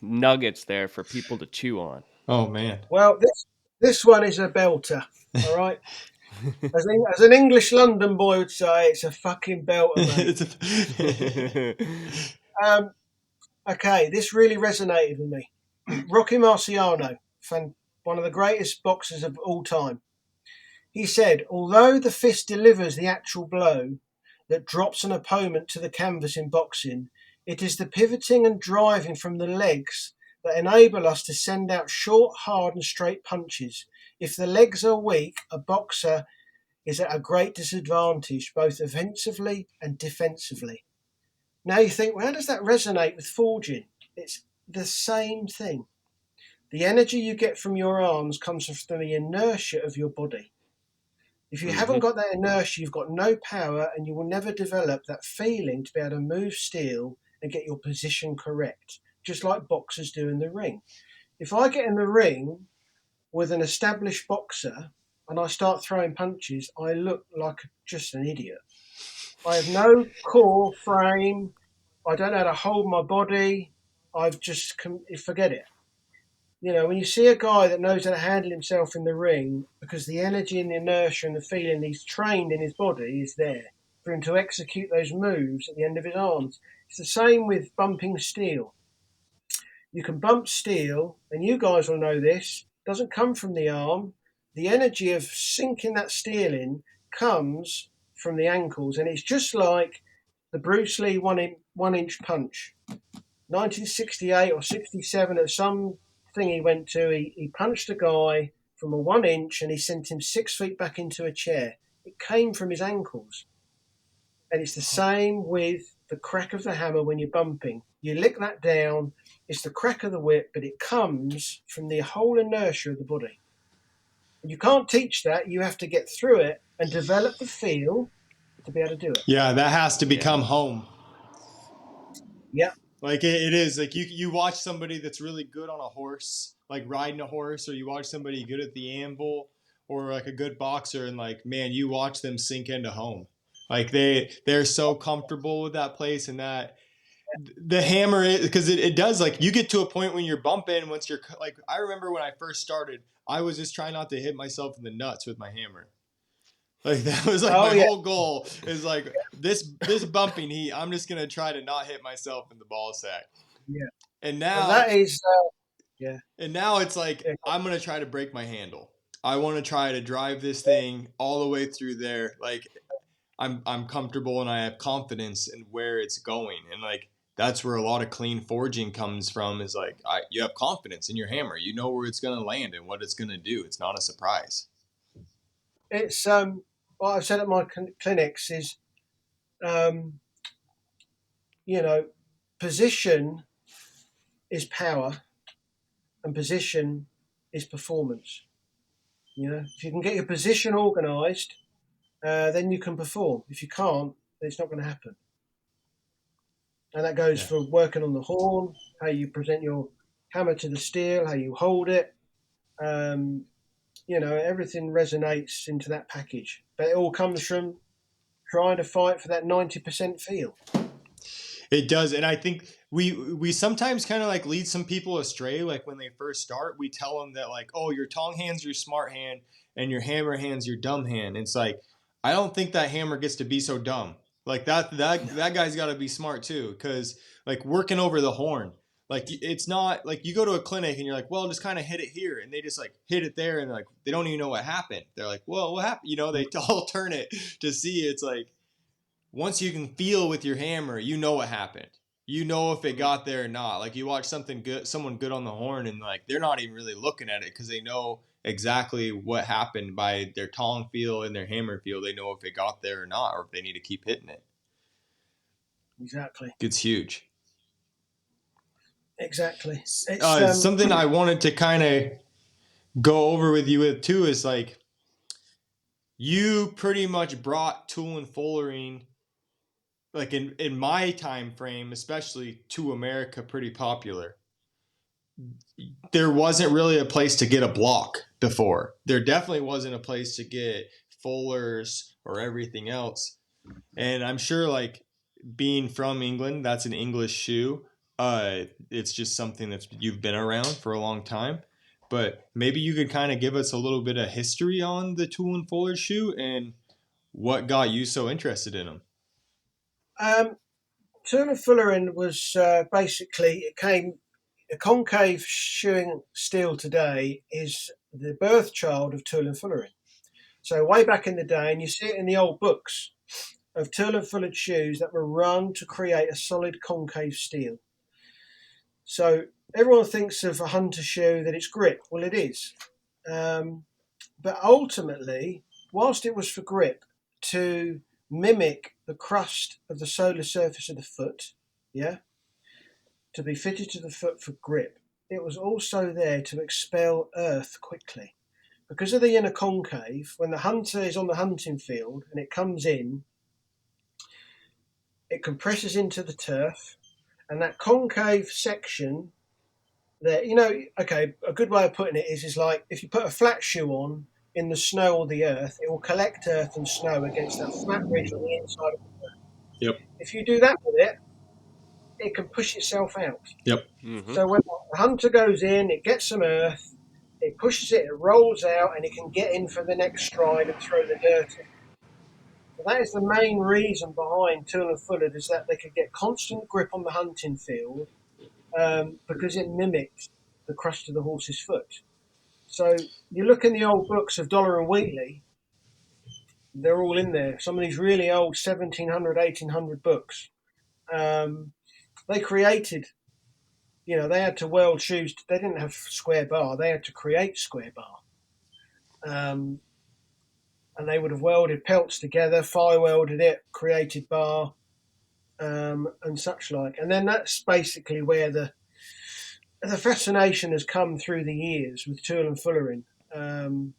nuggets there for people to chew on.
Oh man.
Well, this one is a belter. All right. As an English London boy would say, it's a fucking belter, mate. Okay, this really resonated with me. Rocky Marciano, one of the greatest boxers of all time. He said, although the fist delivers the actual blow that drops an opponent to the canvas in boxing, it is the pivoting and driving from the legs that enable us to send out short, hard and straight punches. If the legs are weak, a boxer is at a great disadvantage, both offensively and defensively. Now you think, well, how does that resonate with forging? It's the same thing. The energy you get from your arms comes from the inertia of your body. If you haven't got that inertia, you've got no power, and you will never develop that feeling to be able to move steel and get your position correct, just like boxers do in the ring. If I get in the ring with an established boxer and I start throwing punches, I look like just an idiot. I have no core frame. I don't know how to hold my body. I've just forget it. You know, when you see a guy that knows how to handle himself in the ring, because the energy and the inertia and the feeling he's trained in his body is there for him to execute those moves at the end of his arms. It's the same with bumping steel. You can bump steel, and you guys will know this, doesn't come from the arm. The energy of sinking that steel in comes from the ankles, and it's just like the Bruce Lee one inch punch. 1968 or 67, at some thing he went to, he punched a guy from a 1 inch and he sent him 6 feet back into a chair. It came from his ankles. And it's the same with the crack of the hammer when you're bumping. You lick that down, it's the crack of the whip, but it comes from the whole inertia of the body. And you can't teach that. You have to get through it and develop the feel to be able to do it.
Yeah, that has to become home.
Yeah.
Like it is. Like you watch somebody that's really good on a horse, like riding a horse, or you watch somebody good at the anvil, or like a good boxer, and like, man, you watch them sink into home. Like they're so comfortable with that place, and that the hammer is, because it does, like, you get to a point when you're bumping, once you're like, I remember when I first started, I was just trying not to hit myself in the nuts with my hammer. Like that was like my whole goal is like this bumping heat, I'm just gonna try to not hit myself in the ball sack.
Yeah.
And now
and that is
and now it's like, I'm gonna try to break my handle. I want to try to drive this thing all the way through there. Like I'm comfortable and I have confidence in where it's going. And like that's where a lot of clean forging comes from, is like you have confidence in your hammer. You know where it's gonna land and what it's gonna do. It's not a surprise.
It's what I've said at my clinics is, you know, position is power and position is performance. You know, if you can get your position organised, then you can perform. If you can't, it's not going to happen. And that goes for working on the horn, how you present your hammer to the steel, how you hold it. You know, everything resonates into that package. But it all comes from trying to fight for that 90% feel.
It does. And I think we sometimes kind of like lead some people astray. Like when they first start, we tell them that like, oh, your tong hand's your smart hand and your hammer hand's your dumb hand. It's like, I don't think that hammer gets to be so dumb. Like that guy's got to be smart too, because like working over the horn, like it's not like you go to a clinic and you're like, well, just kind of hit it here, and they just like hit it there, and like they don't even know what happened. They're like, well, what happened? You know, they all turn it to see. It's like once you can feel with your hammer, you know what happened. You know if it got there or not. Like you watch someone good on the horn, and like they're not even really looking at it because they know exactly what happened by their tong feel and their hammer feel. They know if it got there or not, or if they need to keep hitting it.
Exactly.
It's huge.
Exactly.
Something I wanted to kind of go over with you with too is like you pretty much brought tool and fullering, like in my time frame, especially to America, pretty popular. There wasn't really a place to get a block before. There definitely wasn't a place to get fullers or everything else. And I'm sure like being from England, that's an English shoe. It's just something that's you've been around for a long time. But maybe you could kind of give us a little bit of history on the tool and fuller shoe and what got you so interested in them.
Tool and fullering was basically, it came, a concave shoeing steel today is the birth child of tool and fullering. So way back in the day, and you see it in the old books of tool and fullered shoes that were run to create a solid concave steel. So everyone thinks of a hunter shoe that it's grip. Well, it is. But ultimately, whilst it was for grip, to mimic the crust of the solar surface of the foot, yeah, to be fitted to the foot for grip, it was also there to expel earth quickly. Because of the inner concave, when the hunter is on the hunting field and it comes in, it compresses into the turf, and that concave section there, okay, a good way of putting it is like if you put a flat shoe on in the snow or the earth, it will collect earth and snow against that flat ridge on the inside of the earth.
Yep.
If you do that with it, it can push itself out.
Yep.
Mm-hmm.
So when the hunter goes in, it gets some earth, it pushes it, it rolls out, and it can get in for the next stride and throw the dirt in. So that is the main reason behind tool and fullered, is that they could get constant grip on the hunting field because it mimicked the crust of the horse's foot. So you look in the old books of Dollar and Wheatley, they're all in there. Some of these really old 1700, 1800 books. They created, they had to weld shoes. They didn't have square bar. They had to create square bar. And they would have welded pelts together, fire welded it, created bar, and such like. And then that's basically where the fascination has come through the years with tool and fullering. And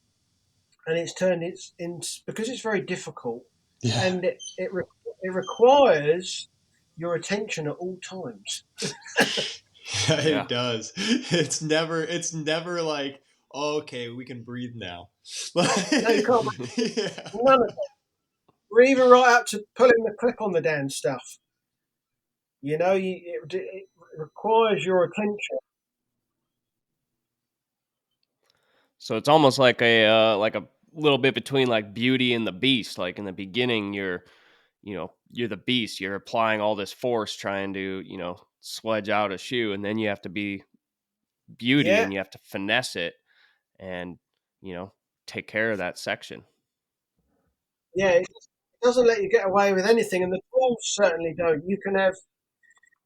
it's turned because it's very difficult, and it requires your attention at all times.
It does. It's never like, oh, okay, we can breathe now.
No, you can't. Yeah. None of that. We're even right up to pulling the clip on the damn stuff. It requires your attention.
So it's almost like a little bit between like Beauty and the Beast. Like in the beginning, you're the beast. You're applying all this force trying to, sledge out a shoe, and then you have to be Beauty and you have to finesse it and, take care of that section.
Yeah, it doesn't let you get away with anything, and the tools certainly don't. You can have,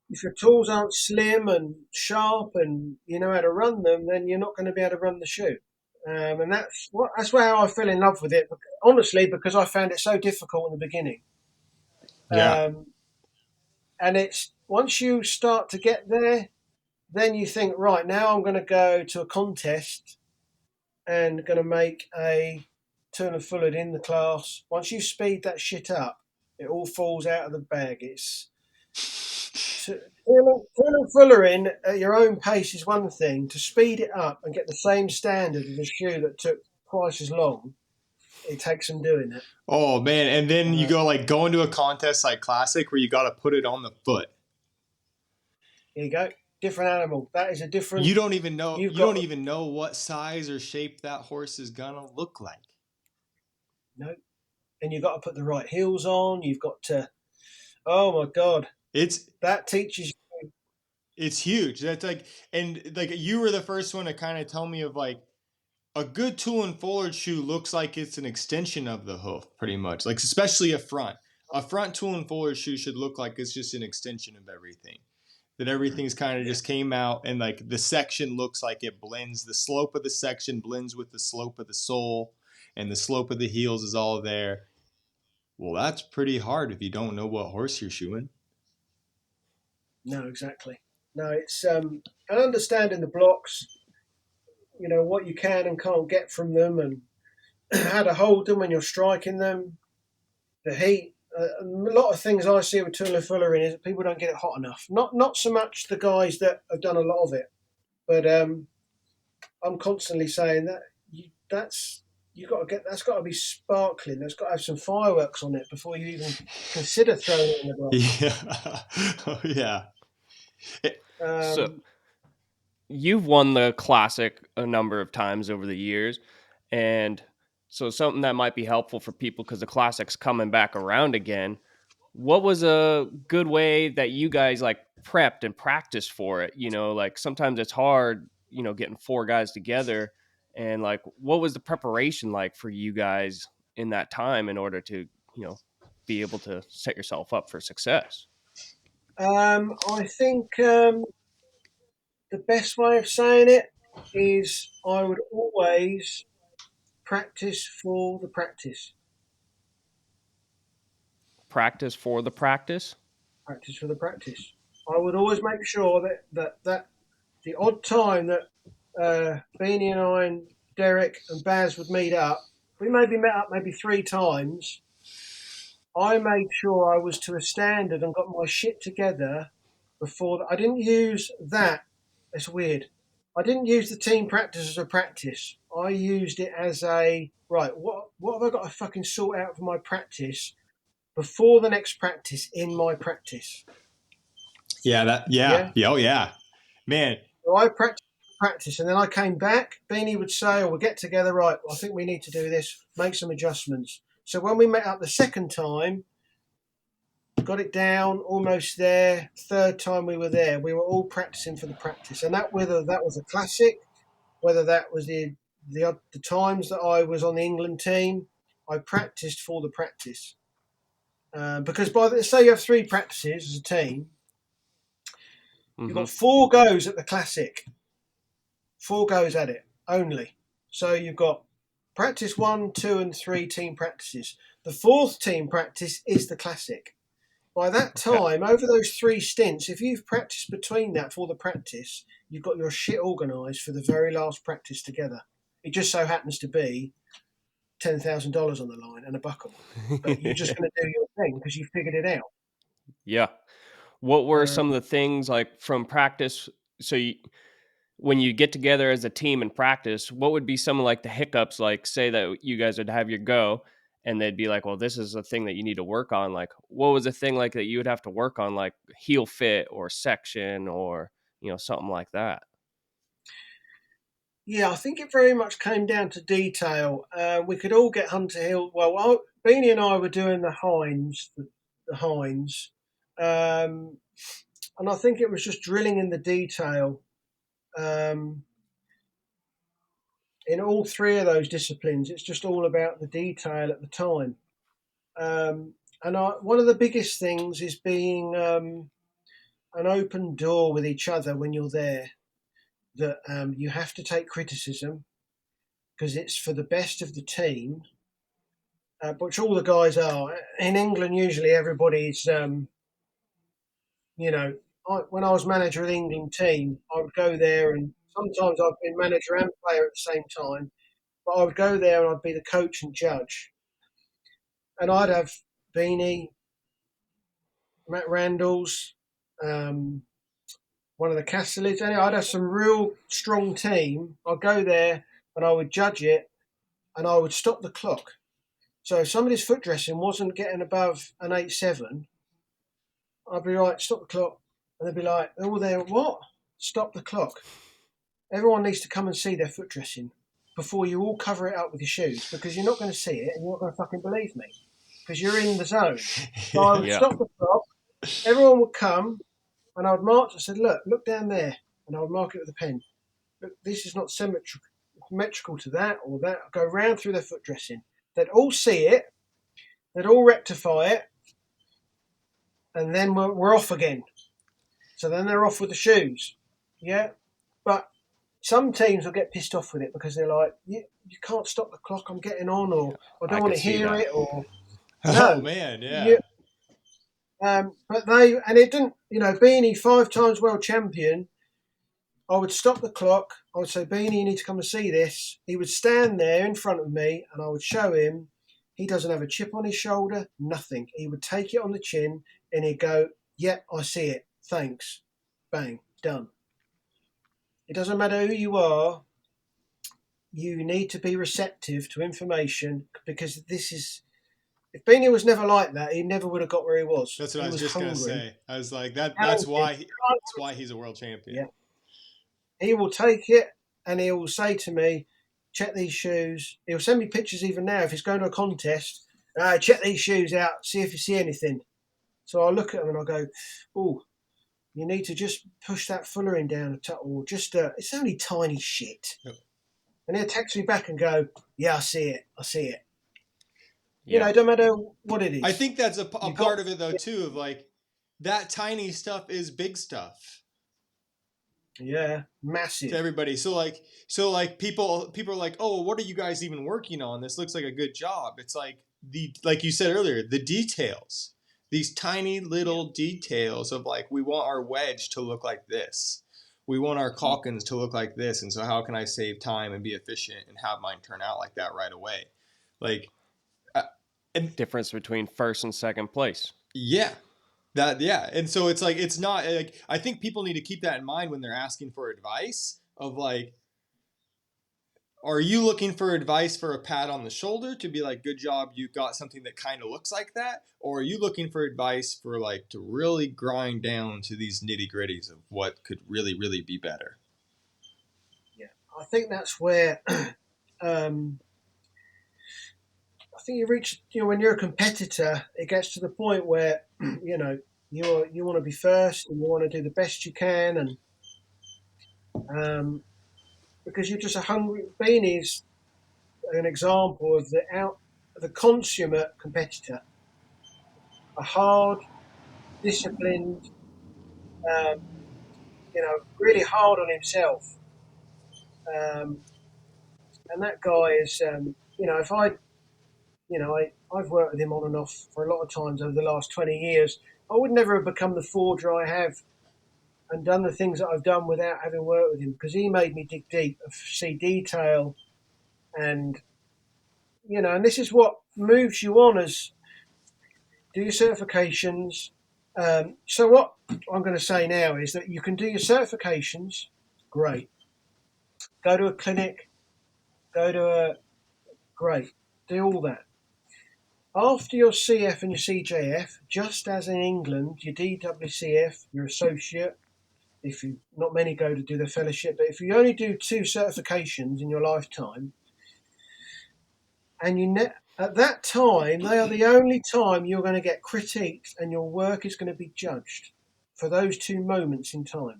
if your tools aren't slim and sharp and you know how to run them, then you're not going to be able to run the shoe. And that's where I fell in love with it, honestly, because I found it so difficult in the beginning.
Yeah.
And it's once you start to get there, then you think, right, now I'm going to go to a contest and going to make a tool and fullered in the class. Once you speed that shit up, it all falls out of the bag. It's tool and fullering at your own pace is one thing. To speed it up and get the same standard as a shoe that took twice as long, it takes some doing it.
Oh man, and then you go into a contest like Classic where you got to put it on the foot.
Here you go. Different animal. That is a different.
You don't even know. You don't even know what size or shape that horse is gonna look like.
No. and you've got to put the right heels on. You've got to, oh my God, that teaches you.
It's huge. That's like, and like you were the first one to kind of tell me of like a good tool and forward shoe looks like it's an extension of the hoof, pretty much. Like especially a front tool and forward shoe should look like it's just an extension of everything. That everything's kind of just came out and like the section looks like it blends. The slope of the section blends with the slope of the sole, and the slope of the heels is all there. Well, that's pretty hard if you don't know what horse you're shoeing.
No, exactly. No, it's and understanding the blocks, you know, what you can and can't get from them, and how to hold them when you're striking them, the heat. A lot of things I see with tool and fullery is that people don't get it hot enough. Not so much the guys that have done a lot of it, but I'm constantly saying that that's got to be sparkling. That's got to have some fireworks on it before you even consider throwing it in the block.
Yeah, oh, yeah.
So you've won the classic a number of times over the years, and so something that might be helpful for people because the classic's coming back around again. What was a good way that you guys like prepped and practiced for it? You know, like sometimes it's hard, you know, getting 4 guys together, and like what was the preparation like for you guys in that time in order to, you know, be able to set yourself up for success?
I think the best way of saying it is I would always practice for the practice.
Practice for the practice?
Practice for the practice. I would always make sure that the odd time that Beanie and I and Derek and Baz would meet up, we maybe met up maybe 3 times. I made sure I was to a standard and got my shit together before. I didn't use that. It's weird. I didn't use the team practice as a practice. I used it as a, right, what have I got to fucking sort out for my practice before the next practice in my practice?
Yeah. Oh, yeah. Man.
So I practice, and then I came back. Beanie would say, we'll get together, right, I think we need to do this, make some adjustments. So when we met up the second time, got it down, almost there. Third time we were there, we were all practicing for the practice. And that, whether that was a classic, whether that was the times that I was on the England team, I practiced for the practice. Because say you have 3 practices as a team, you've got 4 goes at the classic. 4 goes at it only. So you've got practice 1, 2, and 3 team practices. The 4th team practice is the classic. By that time, over those 3 stints, if you've practiced between that for the practice, you've got your shit organised for the very last practice together. It just so happens to be $10,000 on the line and a buckle. But you're just going to do your thing because you figured it out.
Yeah. What were some of the things like from practice? So when you get together as a team and practice, what would be some of like the hiccups? Like say that you guys would have your go and they'd be like, well, this is a thing that you need to work on. Like what was a thing like that you would have to work on, like heel fit or section or, you know, something like that?
Yeah, I think it very much came down to detail. We could all get Hunter Hill. Well, Beanie and I were doing the Hinds, and I think it was just drilling in the detail in all 3 of those disciplines. It's just all about the detail at the time. And one of the biggest things is being an open door with each other when you're there. That you have to take criticism because it's for the best of the team, which all the guys are. In England, usually everybody's, when I was manager of the England team, I would go there, and sometimes I've been manager and player at the same time, but I would go there and I'd be the coach and judge. And I'd have Beanie, Matt Randalls, one of the Castellids. Anyway, I'd have some real strong team. I'd go there and I would judge it and I would stop the clock. So if somebody's foot dressing wasn't getting above an 8.7, I'd be like, stop the clock. And they'd be like, oh, there, what? Stop the clock. Everyone needs to come and see their foot dressing before you all cover it up with your shoes because you're not going to see it and you're not going to fucking believe me. because you're in the zone. So I would
Yeah.
stop the clock. Everyone would come, and I would mark. I said, look down there, and I would mark it with a pen. Look, this is not symmetrical to that or that. I'd go round through their foot dressing. They'd all see it. They'd all rectify it, and then we're off again. So then they're off with the shoes. Yeah, but some teams will get pissed off with it because they're like, you can't stop the clock. I'm getting on, or I don't want to hear it, or no.
Oh man, yeah.
But and it didn't. Beanie, 5 times world champion. I would stop the clock. I would say, Beanie, you need to come and see this. He would stand there in front of me, and I would show him. He doesn't have a chip on his shoulder, nothing. He would take it on the chin, and he'd go, "Yeah, I see it. Thanks." Bang, done. It doesn't matter who you are. You need to be receptive to information, because this is. If Beanie was never like that, he never would have got where he was.
That's what I was just going to say. I was like, that's why he's a world champion.
Yeah. He will take it and he will say to me, check these shoes. He'll send me pictures even now. If he's going to a contest, check these shoes out, see if you see anything. So I'll look at them and I'll go, oh, you need to just push that fullering down a touch, or just, it's only tiny shit. Yep. And he'll text me back and go, yeah, I see it. Yeah. It don't matter what it is.
I think that's a part of it though too, of like, that tiny stuff is big stuff.
Yeah, massive
to everybody. So people are like, oh, what are you guys even working on? This looks like a good job. It's like you said earlier, the details, these tiny little details of like, we want our wedge to look like this. We want our caulkins to look like this. And so how can I save time and be efficient and have mine turn out like that right away? Like,
difference between first and second place.
Yeah. And so it's like, it's not like, I think people need to keep that in mind when they're asking for advice of like, are you looking for advice for a pat on the shoulder to be like, good job, you got something that kind of looks like that? Or are you looking for advice for like, to really grind down to these nitty gritties of what could really, really be better?
Yeah. I think that's where, I think you reach, when you're a competitor, it gets to the point where, you want to be first and you want to do the best you can, and because you're just a hungry. Beanie's an example of the consummate competitor, a hard, disciplined, really hard on himself, and that guy is, if I've worked with him on and off for a lot of times over the last 20 years. I would never have become the forger I have and done the things that I've done without having worked with him, because he made me dig deep, see detail, and, and this is what moves you on as do your certifications. So what I'm going to say now is that you can do your certifications, great. Go to a clinic, great, do all that. After your CF and your CJF, just as in England, your DWCF, your associate, if you, not many go to do their fellowship, but if you only do 2 certifications in your lifetime, and at that time, they are the only time you're going to get critiqued and your work is going to be judged for those 2 moments in time.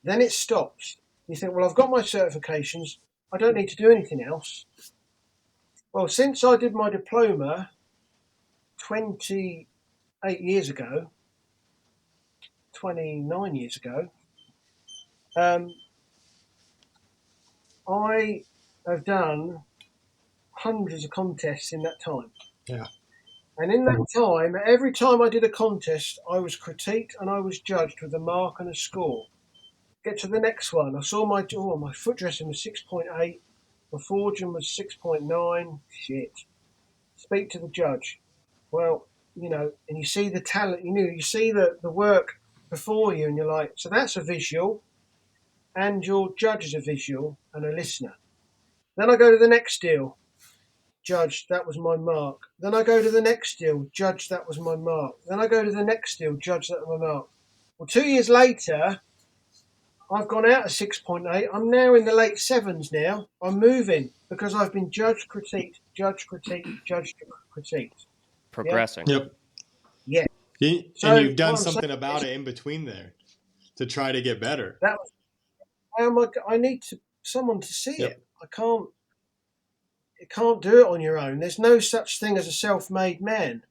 Then it stops. You think, well, I've got my certifications, I don't need to do anything else. Well, since I did my diploma 28 years ago, 29 years ago, I have done hundreds of contests in that time.
Yeah.
And in that time, every time I did a contest, I was critiqued and I was judged with a mark and a score. Get to the next one. I saw my foot dressing was 6.8, my forging was 6.9. Shit. Speak to the judge. Well, and you see the talent, you see the work before you, and you're like, so that's a visual, and your judge is a visual and a listener. Then I go to the next deal. Judge, that was my mark. Then I go to the next deal. Judge, that was my mark. Then I go to the next deal. Judge, that was my mark. Well, 2 years later, I've gone out of 6.8. I'm now in the late 7s now. I'm moving because I've been judged, critiqued, judged, critiqued, judged, critiqued.
progressing.
Yep.
Yeah.
And
So
you've done
what I'm
something
saying
about
is
it in between there to try to get better.
that I need someone to see
Yep.
it. You can't do it on your own. There's no such thing as a self-made man.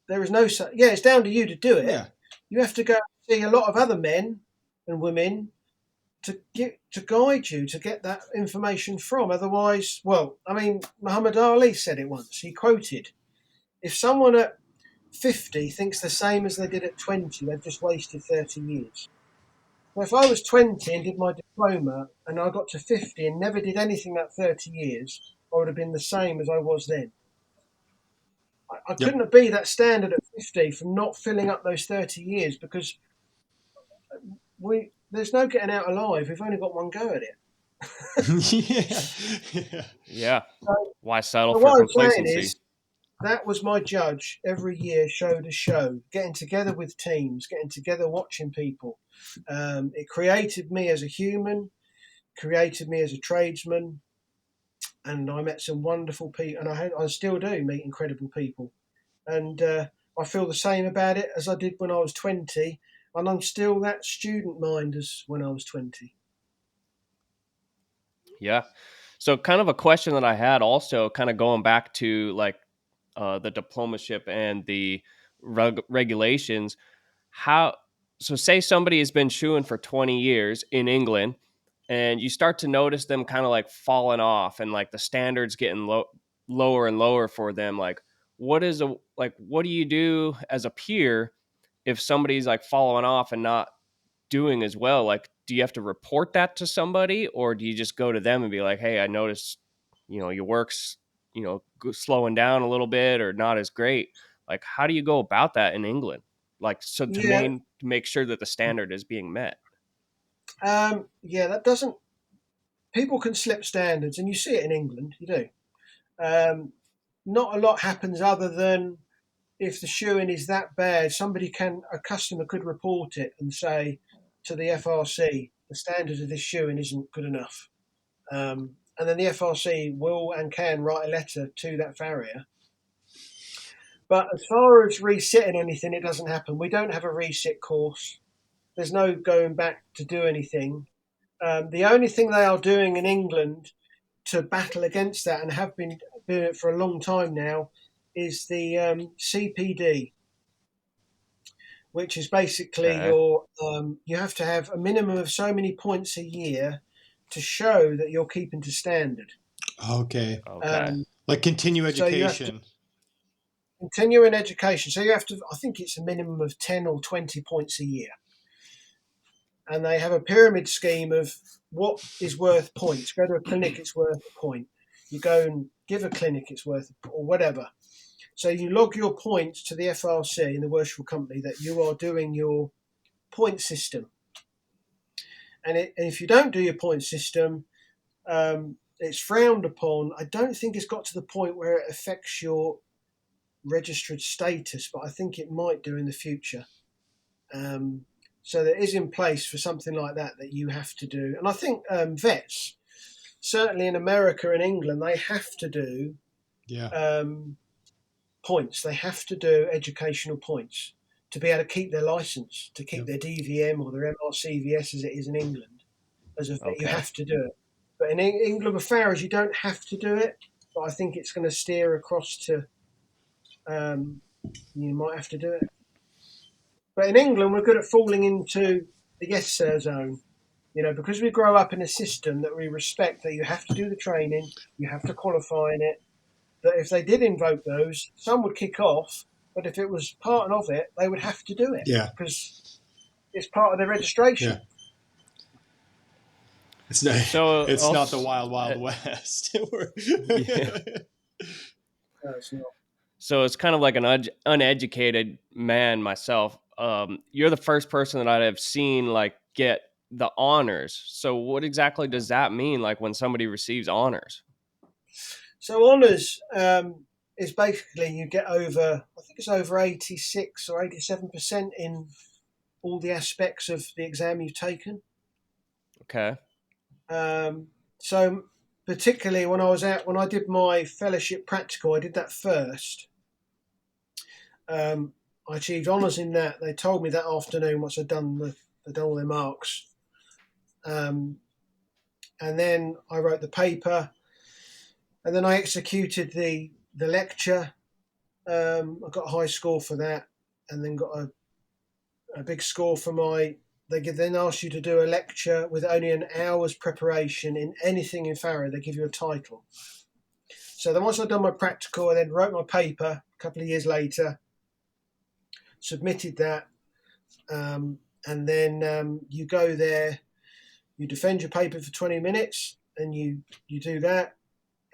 There is no such. Yeah, it's down to you to do it.
Yeah.
You have to go see a lot of other men and women to guide you to get that information from. Otherwise, well, I mean, Muhammad Ali said it once. He quoted, "If someone at 50 thinks the same as they did at 20, they've just wasted 30 years." Well, if I was 20 and did my diploma and I got to 50 and never did anything that 30 years, I would have been the same as I was then. I
Yep.
couldn't be that standard at 50 from not filling up those 30 years because there's no getting out alive. We've only got one go at it.
Yeah.
So,
Why settle
so
for
what I'm saying
complacency?
is, that was my judge every year, show to show, getting together with teams, getting together, watching people. It created me as a human, created me as a tradesman, and I met some wonderful people, and I still do meet incredible people. And I feel the same about it as I did when I was 20, and I'm still that student mind as when I was 20.
Yeah. So kind of a question that I had also, kind of going back to like the diplomateship and the regulations. How, so say somebody has been shoeing for 20 years in England, and you start to notice them kind of like falling off, and like the standards getting lower and lower for them. Like, what do you do as a peer if somebody's like falling off and not doing as well? Like, do you have to report that to somebody, or do you just go to them and be like, hey, I noticed, your work's, slowing down a little bit or not as great? Like, how do you go about that in England? Like, so
Yeah,
to make sure that the standard is being met.
yeah, that doesn't. People can slip standards, and you see it in England. You do. Um, Not a lot happens other than if the shoeing is that bad, a customer could report it and say to the FRC, the standard of this shoeing isn't good enough. And then the FRC will and can write a letter to that farrier. But as far as resetting anything, it doesn't happen. We don't have a reset course. There's no going back to do anything. The only thing they are doing in England to battle against that, and have been doing it for a long time now, is the CPD, which is basically
Okay.
you have to have a minimum of so many points a year to show that you're keeping to standard.
Okay.
Okay.
Like continue
So you have to
education.
continue in education. So you have to, I think it's a minimum of 10 or 20 points a year. And they have a pyramid scheme of what is worth points. Go to a clinic, it's worth a point. You go and give a clinic, it's worth, or whatever. So you log your points to the FRC in the Welsh Sho company that you are doing your point system. And if you don't do your point system, it's frowned upon. I don't think it's got to the point where it affects your registered status, but I think it might do in the future. So there is in place for something like that you have to do. And I think vets, certainly in America and England, they have to do points. They have to do educational points to be able to keep their license, to keep their DVM or their MRCVS as it is in England. As a vet, you have to do it. But in England with farriers, you don't have to do it. But I think it's going to steer across to you might have to do it. But in England, we're good at falling into the yes sir zone. Because we grow up in a system that we respect, that you have to do the training, you have to qualify in it, that if they did invoke those, some would kick off, but if it was part of it, they would have to do it.
Yeah.
Because it's part of their registration.
Yeah. It's not,
So
it's
also,
not the wild, wild west.
Yeah.
No, it's not.
So it's kind of like an uneducated man myself. You're the first person that I have seen like get the honors. So what exactly does that mean? Like when somebody receives honors?
So honours is basically you get over, I think it's over 86 or 87% in all the aspects of the exam you've taken.
Okay.
So particularly when I did my fellowship practical, I did that first. I achieved honours in that. They told me that afternoon once I'd done all their marks. And then I wrote the paper, and then I executed the lecture. I got a high score for that, and then got a big score for my. They then ask you to do a lecture with only an hour's preparation in anything in farrier. They give you a title. So then once I'd done my practical, I then wrote my paper a couple of years later, submitted that, and then you go there, you defend your paper for 20 minutes, and you do that,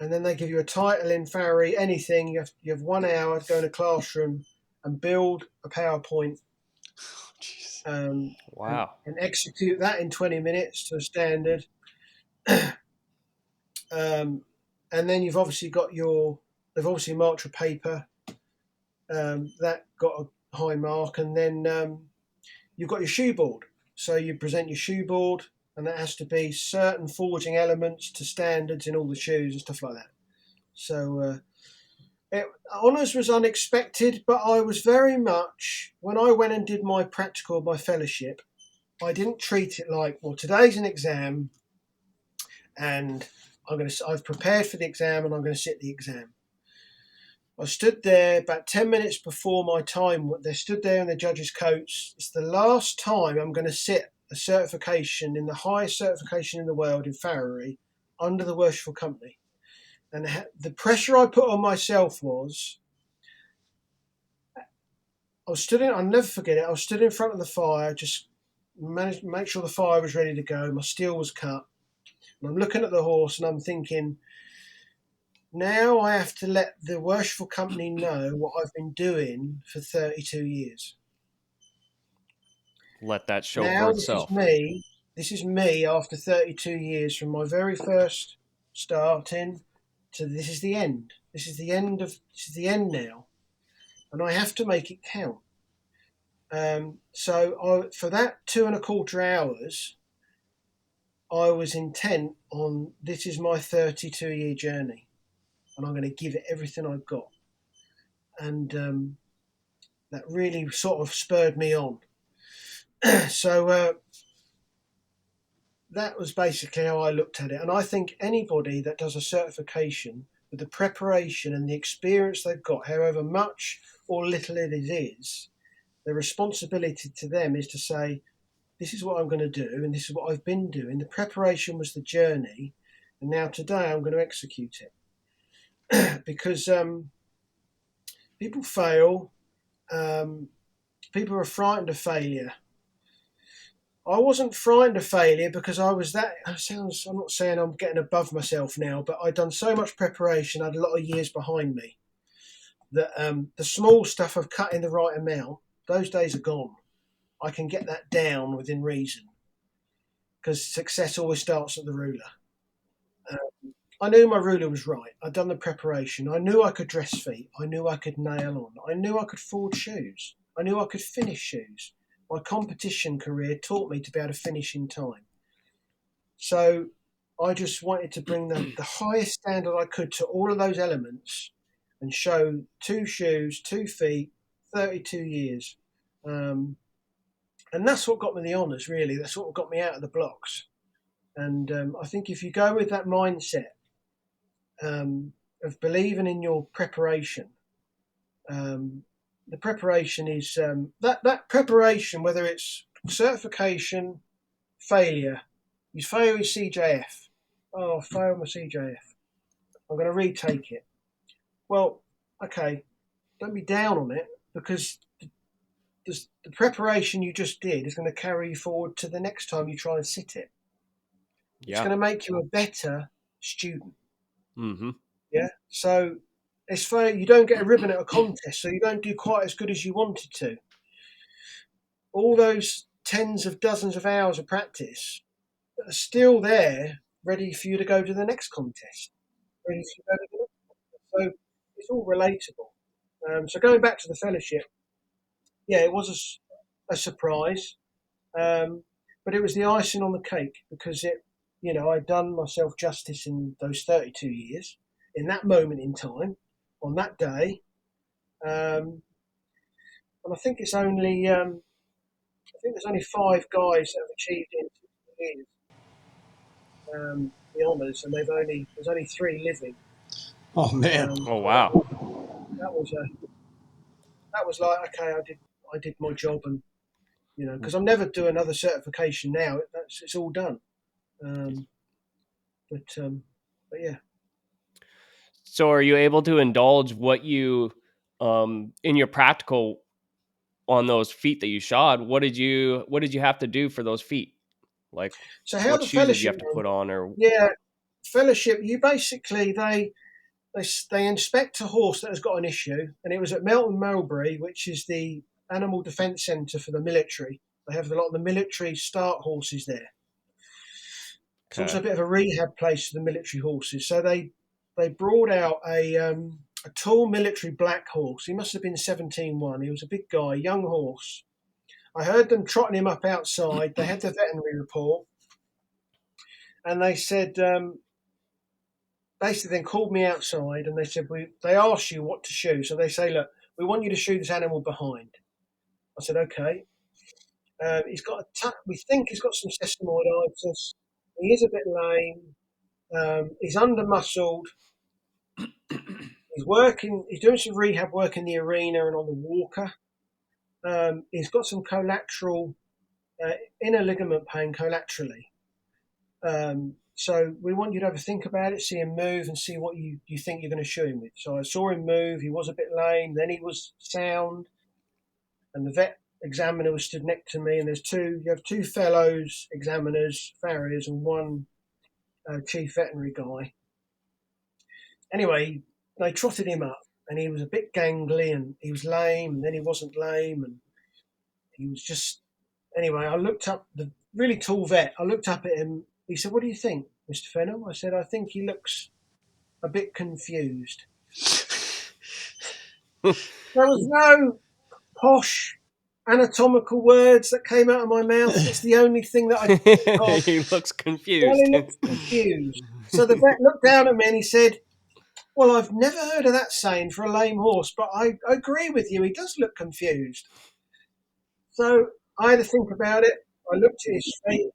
and then they give you a title in farrier, anything. You have 1 hour to go in a classroom and build a PowerPoint.
Wow.
And execute that in 20 minutes to a standard. And then you've obviously got they've obviously marked your paper. That got a high mark. And then you've got your shoe board. So you present your shoe board, and that has to be certain forging elements to standards in all the shoes and stuff like that. So honours was unexpected, but I was very much, when I went and did my practical, my fellowship, I didn't treat it like, well, today's an exam, and I've prepared for the exam, and I'm going to sit the exam. I stood there about 10 minutes before my time. They stood there in their judges' coats. It's the last time I'm going to sit a certification in the highest certification in the world in farriery under the Welsh Sho company. And the pressure I put on myself was, I'll never forget it. I was stood in front of the fire, just managed to make sure the fire was ready to go. My steel was cut. And I'm looking at the horse and I'm thinking, now I have to let the Welsh Sho company know what I've been doing for 32 years.
Let that show
now
for itself.
This is me after 32 years from my very first starting to this is the end. This is the end now. And I have to make it count. So for that 2.25 hours, I was intent on, this is my 32-year journey, and I'm going to give it everything I've got. And that really sort of spurred me on. So that was basically how I looked at it. And I think anybody that does a certification, with the preparation and the experience they've got, however much or little it is, the responsibility to them is to say, this is what I'm going to do, and this is what I've been doing. The preparation was the journey, and now today I'm going to execute it. Because people fail. People are frightened of failure. I wasn't frightened of failure because I'm not saying I'm getting above myself now, but I'd done so much preparation, I had a lot of years behind me, that the small stuff of cutting the right amount, those days are gone. I can get that down within reason, because success always starts at the ruler. I knew my ruler was right. I'd done the preparation. I knew I could dress feet. I knew I could nail on. I knew I could forge shoes. I knew I could finish shoes. My competition career taught me to be able to finish in time. So I just wanted to bring the highest standard I could to all of those elements and show 2 shoes, 2 feet, 32 years. And that's what got me the honours, really. That's what got me out of the blocks. And I think if you go with that mindset of believing in your preparation, the preparation is that preparation, whether it's certification, failure. You fail your CJF. Oh, I failed my CJF. I'm going to retake it. Well, okay, don't be down on it, because the preparation you just did is going to carry you forward to the next time you try and sit it. Yeah. It's going to make you a better student.
Mm-hmm.
Yeah. So it's fair. You don't get a ribbon at a contest, so you don't do quite as good as you wanted to. All those tens of dozens of hours of practice are still there, ready for you to go to the next contest. Ready for you to go to the next contest. So it's all relatable. So going back to the fellowship, yeah, it was a surprise, but it was the icing on the cake, because I'd done myself justice in those 32 years, in that moment in time, on that day. and I think it's only there's only 5 guys that have achieved it in 60 years. The honours, and there's only 3 living.
Oh man.
Oh wow.
That was like, okay, I did my job, and because I'll never do another certification now. It's all done. But yeah.
So are you able to indulge what you in your practical on those feet that you shod? What did you have to do for those feet? Like
So how
what
the
shoes did you
fellowship?
have to put on or
Yeah, fellowship. You basically they inspect a horse that has got an issue, and it was at Melton Mowbray, which is the Animal Defence Centre for the military. They have a lot of the military start horses there. It's also a bit of a rehab place for the military horses. So they brought out a tall military black horse. He must have been 17-1. He was a big guy, young horse. I heard them trotting him up outside. They had the veterinary report, and they said, basically then called me outside, and they said, they asked you what to shoe. So they say, look, we want you to shoe this animal behind. I said, okay. He's got we think he's got some sesamoiditis. He is a bit lame. He's under-muscled. He's doing some rehab work in the arena and on the walker. He's got some collateral, inner ligament pain collaterally. So we want you to have a think about it, see him move, and see what you think you're going to shoe him with. So I saw him move. He was a bit lame. Then he was sound. And the vet examiner was stood next to me. And you have 2 fellows examiners, farriers, and 1 chief veterinary guy. Anyway, they trotted him up, and he was a bit gangly, and he was lame, and then he wasn't lame, and he was just... Anyway, I looked up, the really tall vet, I looked up at him. He said, what do you think, Mr. Fennell? I said, I think he looks a bit confused. There was no posh anatomical words that came out of my mouth. It's the only thing that I think of.
he looks confused.
Well, he looks confused. So the vet looked down at me and he said, well, I've never heard of that saying for a lame horse, but I agree with you. He does look confused. So I had to think about it. I looked at his feet,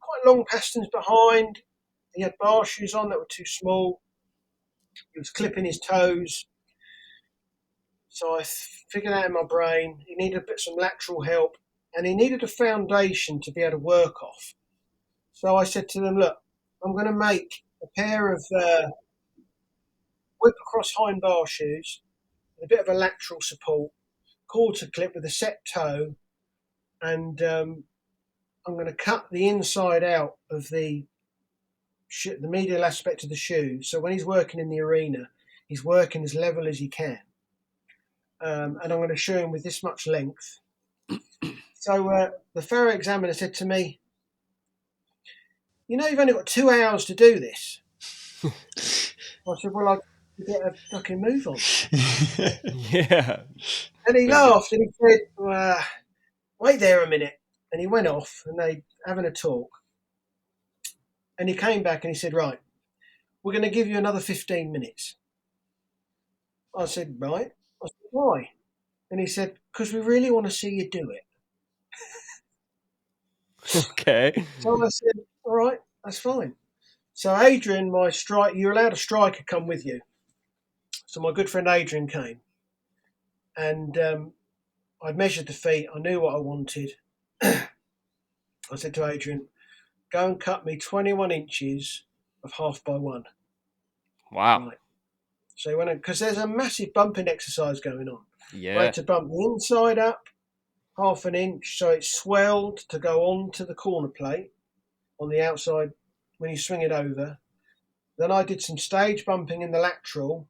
quite long pasterns behind. He had bar shoes on that were too small. He was clipping his toes. So I figured out in my brain he needed some lateral help, and he needed a foundation to be able to work off. So I said to them, look, I'm going to make a pair of whip across hind bar shoes with a bit of a lateral support, quarter clip with a set toe, and I'm going to cut the inside out of the medial aspect of the shoe. So when he's working in the arena, he's working as level as he can. And I'm going to show him with this much length. So the farrier examiner said to me, you've only got 2 hours to do this. I said, well, I'd get a fucking move on.
Yeah.
And he laughed and he said, wait there a minute. And he went off and they having a talk. And he came back and he said, right, we're going to give you another 15 minutes. I said, right. I said, why? And he said, because we really want to see you do it.
Okay.
So I said, all right, that's fine. So Adrian, you're allowed a striker come with you. So my good friend Adrian came. And I'd measured the feet. I knew what I wanted. I said to Adrian, go and cut me 21 inches of 1/2 x 1.
Wow.
Right. So he went, because there's a massive bumping exercise going on.
Yeah.
I had to bump the inside up 1/2 inch so it swelled to go on to the corner plate on the outside when you swing it over. Then I did some stage bumping in the lateral.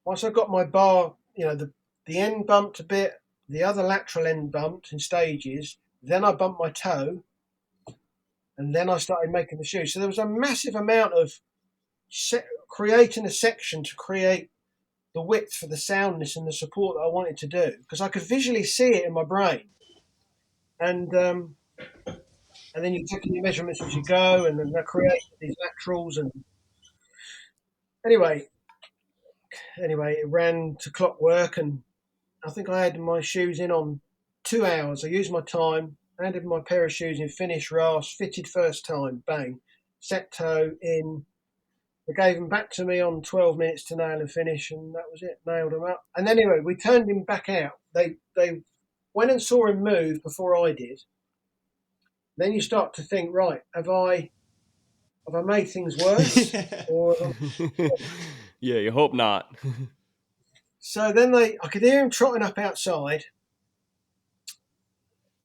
Once I got my bar, the end bumped a bit, the other lateral end bumped in stages. Then I bumped my toe, and then I started making the shoe. So there was a massive amount of creating a section to create the width for the soundness and the support that I wanted to do, because I could visually see it in my brain. And then you're taking your measurements as you go, and then they're creating these laterals. And anyway, it ran to clockwork, and I think I had my shoes in on 2 hours. I used my time, handed my pair of shoes in, finished, ras, fitted first time, bang, set toe in. They gave them back to me on 12 minutes to nail and finish, and that was it. Nailed them up. And anyway, we turned him back out. They went and saw him move before I did. Then you start to think, right, have I made things worse? Or
Yeah, you hope not.
so then I could hear him trotting up outside.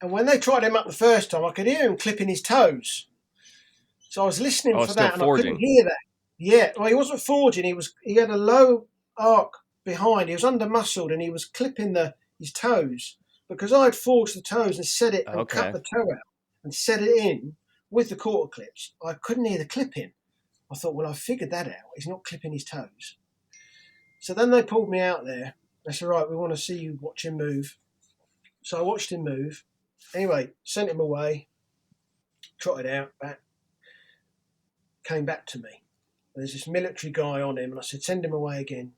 And when they tried him up the first time, I could hear him clipping his toes. So I was listening for
still
that, and
forging.
I couldn't hear that. Yeah, well, he wasn't forging. He had a low arc behind. He was under muscled, and he was clipping his toes because I had forged the toes and set it and cut the toe out and set it in with the quarter clips. I couldn't hear the clipping. I thought, well, I figured that out. He's not clipping his toes. So then they pulled me out there. They said, right, we want to see you watch him move. So I watched him move. Anyway, sent him away, trotted out, back, came back to me. There's this military guy on him, and I said, send him away again.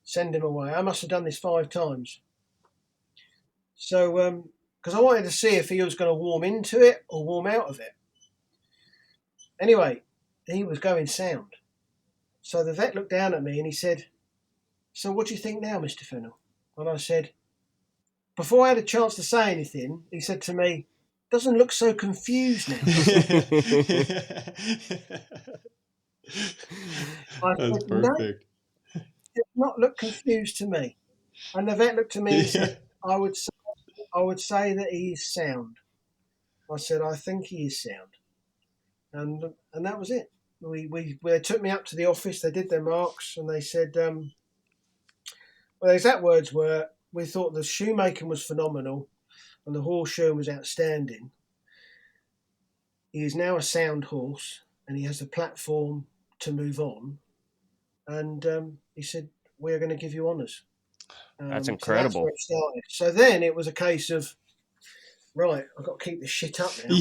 Send him away. I must have done this 5 times. So, because I wanted to see if he was going to warm into it or warm out of it. Anyway, he was going sound. So the vet looked down at me and he said, so what do you think now, Mr. Fennell? And I said, before I had a chance to say anything, he said to me, doesn't look so confused now.
That's
said,
perfect.
No, did not look confused to me. And the vet looked at me and said, I would say that he is sound. I said, I think he is sound. And that was it. They took me up to the office, they did their marks, and they said, well, the exact words were, we thought the shoemaking was phenomenal and the horse shoeing was outstanding. He is now a sound horse and he has a platform to move on. And he said, we're going to give you honours.
That's incredible.
So that's where it started. So then it was a case of, right, I've got to keep this shit up now.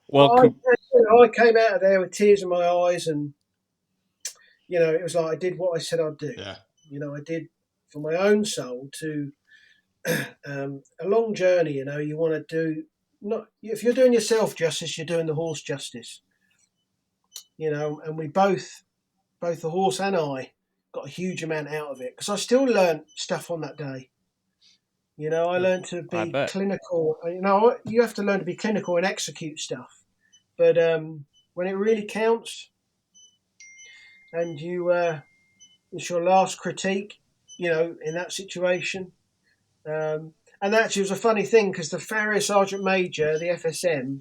Well,
I came out of there with tears in my eyes, and it was like I did what I said I'd do.
Yeah.
I did for my own soul to a long journey. You want to do if you're doing yourself justice, you're doing the horse justice. And we both the horse and I, got a huge amount out of it because I still learned stuff on that day. I learned to be clinical. You have to learn to be clinical and execute stuff. But when it really counts, and it's your last critique, in that situation. And actually, it was a funny thing because the farrier sergeant major, the FSM,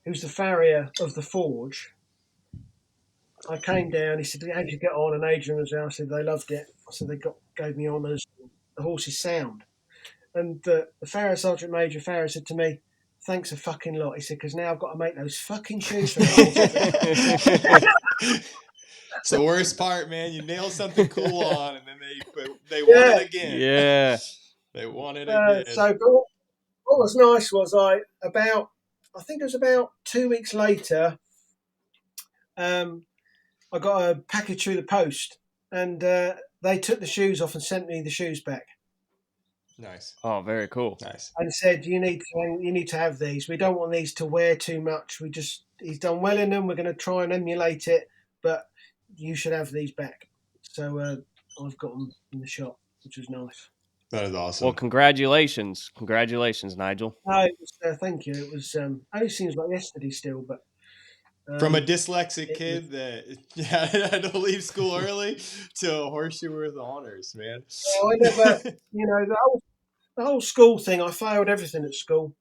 who's the farrier of the forge, I came down. He said, "How'd you get on?" And Adrian was there. I said, "They loved it." I said, "They gave me honours. The horse is sound." And the farrier sergeant major farrier said to me, "Thanks a fucking lot." He said, "Because now I've got to make those fucking shoes for the horse."
It's the worst part, man. You nail something cool on, and then they want it again.
Yeah.
They want it again.
So what was nice was I think it was about 2 weeks later, I got a package through the post, and they took the shoes off and sent me the shoes back.
Nice.
Oh, very cool.
Nice.
And said, you need to have these. We don't want these to wear too much. He's done well in them. We're going to try and emulate it, but you should have these back. So I've got them in the shop, which was nice.
That is awesome.
Well, congratulations, Nigel.
Thank you. It was only seems like yesterday still, but
from a dyslexic kid that had to leave school early to a horseshoe with honors, man.
I never, the whole school thing. I failed everything at school.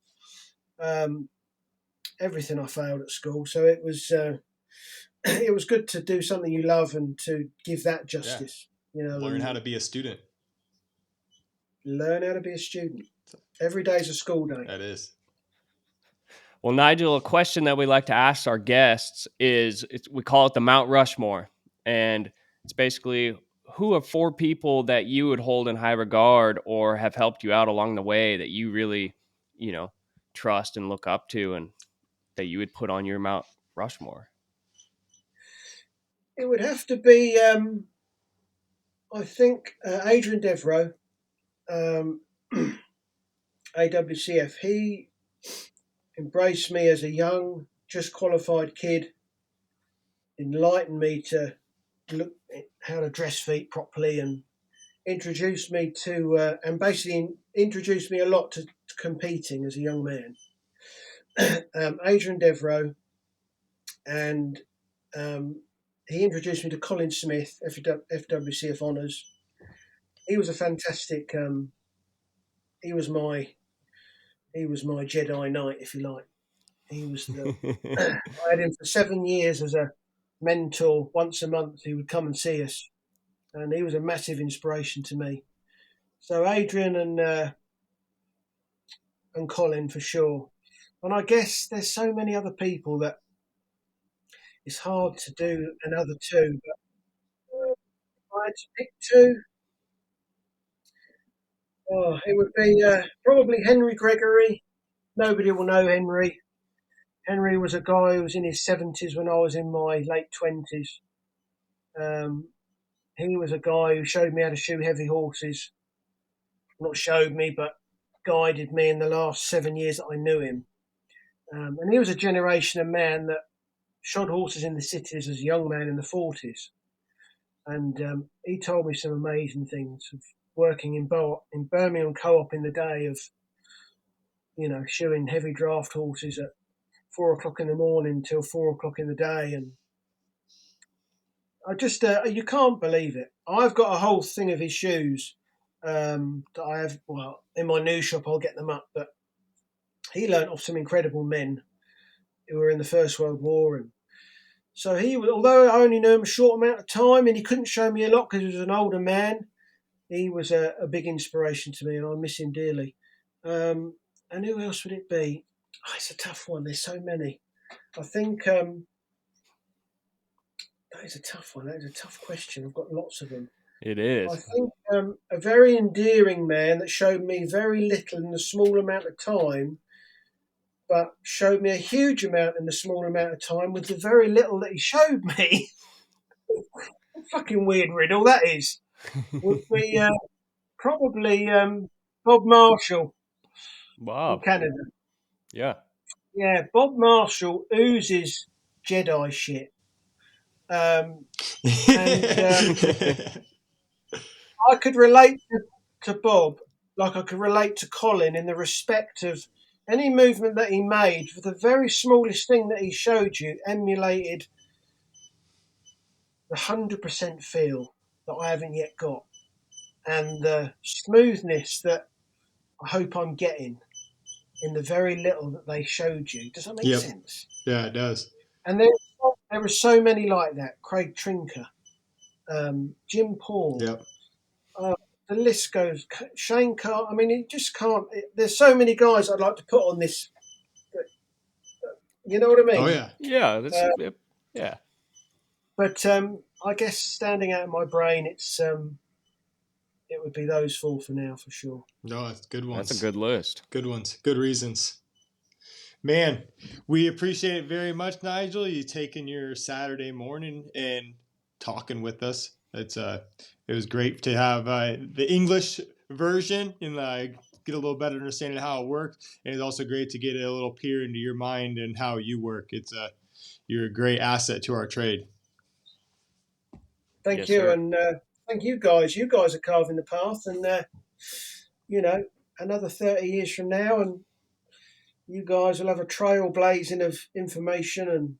Everything I failed at school, so it was good to do something you love and to give that justice.
Learn how to be a student.
Learn how to be a student. Every day's a school day.
That is.
Well, Nigel, a question that we like to ask our guests is, we call it the Mount Rushmore. And it's basically, who are 4 people that you would hold in high regard or have helped you out along the way that you really, trust and look up to and that you would put on your Mount Rushmore?
It would have to be I think Adrian Devro, AWCF, he embraced me as a young, just qualified kid, enlightened me to look at how to dress feet properly, and introduced me to, and basically introduced me a lot to competing as a young man. Adrian Devro, and he introduced me to Colin Smith, FWCF Honours. He was a fantastic. He was my Jedi Knight, if you like. He was I had him for 7 years as a mentor. Once a month, he would come and see us, and he was a massive inspiration to me. So Adrian and Colin for sure. And I guess there's so many other people that it's hard to do another two. But if I had to pick two, it would be probably Henry Gregory. Nobody will know Henry. Henry was a guy who was in his 70s when I was in my late 20s. He was a guy who showed me how to shoe heavy horses. Not showed me, but guided me in the last 7 years that I knew him. And he was a generation of man that shod horses in the cities as a young man in the 40s. And he told me some amazing things of working in Birmingham Co-op in the day of, shoeing heavy draft horses at 4:00 in the morning till 4:00 in the day. And I just, you can't believe it. I've got a whole thing of his shoes that I have, in my new shop, I'll get them up. But he learnt off some incredible men who were in the First World War. And so although I only knew him a short amount of time and he couldn't show me a lot because he was an older man, he was a big inspiration to me and I miss him dearly. And who else would it be? Oh, it's a tough one. There's so many. I think that is a tough one. That is a tough question. I've got lots of them.
It is.
I think a very endearing man that showed me very little in a small amount of time, but showed me a huge amount in a small amount of time with the very little that he showed me. Fucking weird riddle that is. Would be probably Bob Marshall
Wow.
in Canada.
Yeah.
Yeah, Bob Marshall oozes Jedi shit. And I could relate to Bob like I could relate to Colin in the respect of any movement that he made, for the very smallest thing that he showed you, emulated the 100% feel that I haven't yet got, and the smoothness that I hope I'm getting in the very little that they showed you. Does that make sense?
Yeah, it does.
And there were so many like that. Craig Trinker, Jim Paul.
Yep.
The list goes. Shane Carr. I mean, it just can't. There's so many guys I'd like to put on this. You know what I mean?
Oh yeah.
Yeah. Yeah.
But I guess standing out in my brain, it would be those four for now, for sure.
No, that's good ones.
That's a good list.
Good ones. Good reasons. Man, we appreciate it very much, Nigel. You taking your Saturday morning and talking with us. It was great to have the English version and get a little better understanding of how it works. And it's also great to get a little peer into your mind and how you work. You're a great asset to our trade.
Thank you, sir. And thank you guys. You guys are carving the path, and another 30 years from now, and you guys will have a trailblazing of information. And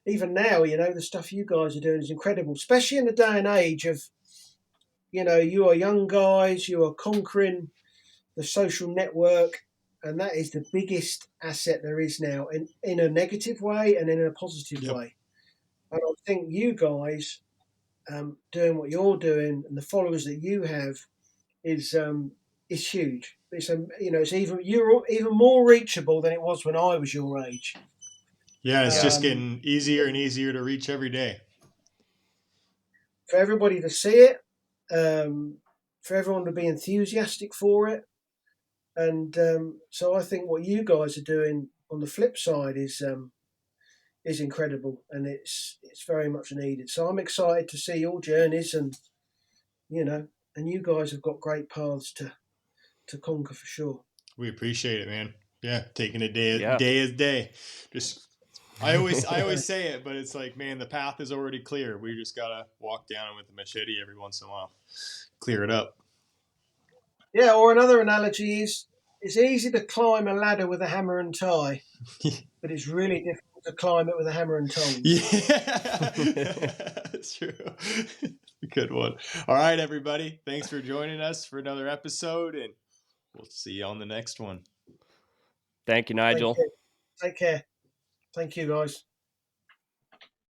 even now, the stuff you guys are doing is incredible, especially in the day and age of, you are young guys, you are conquering the social network, and that is the biggest asset there is now, in a negative way and in a positive way. And I think you guys doing what you're doing and the followers that you have is huge. It's you're even more reachable than it was when I was your age.
Yeah, it's just getting easier and easier to reach every day.
For everybody to see it, for everyone to be enthusiastic for it, and so I think what you guys are doing on the flip side is incredible, and it's very much needed. So I'm excited to see your journeys and and you guys have got great paths to conquer for sure.
We appreciate it, man. Yeah, taking a day
Yeah.
as day. Just I always say it, but it's like, man, the path is already clear. We just gotta walk down it with a machete every once in a while, clear it up.
Yeah, or another analogy is it's easy to climb a ladder with a hammer and tie, but it's really difficult to climb it with a hammer and tongs.
Yeah, that's true. Good one. All right, everybody. Thanks for joining us for another episode, and we'll see you on the next one.
Thank you, Nigel.
Thank you. Take care. Thank you, guys.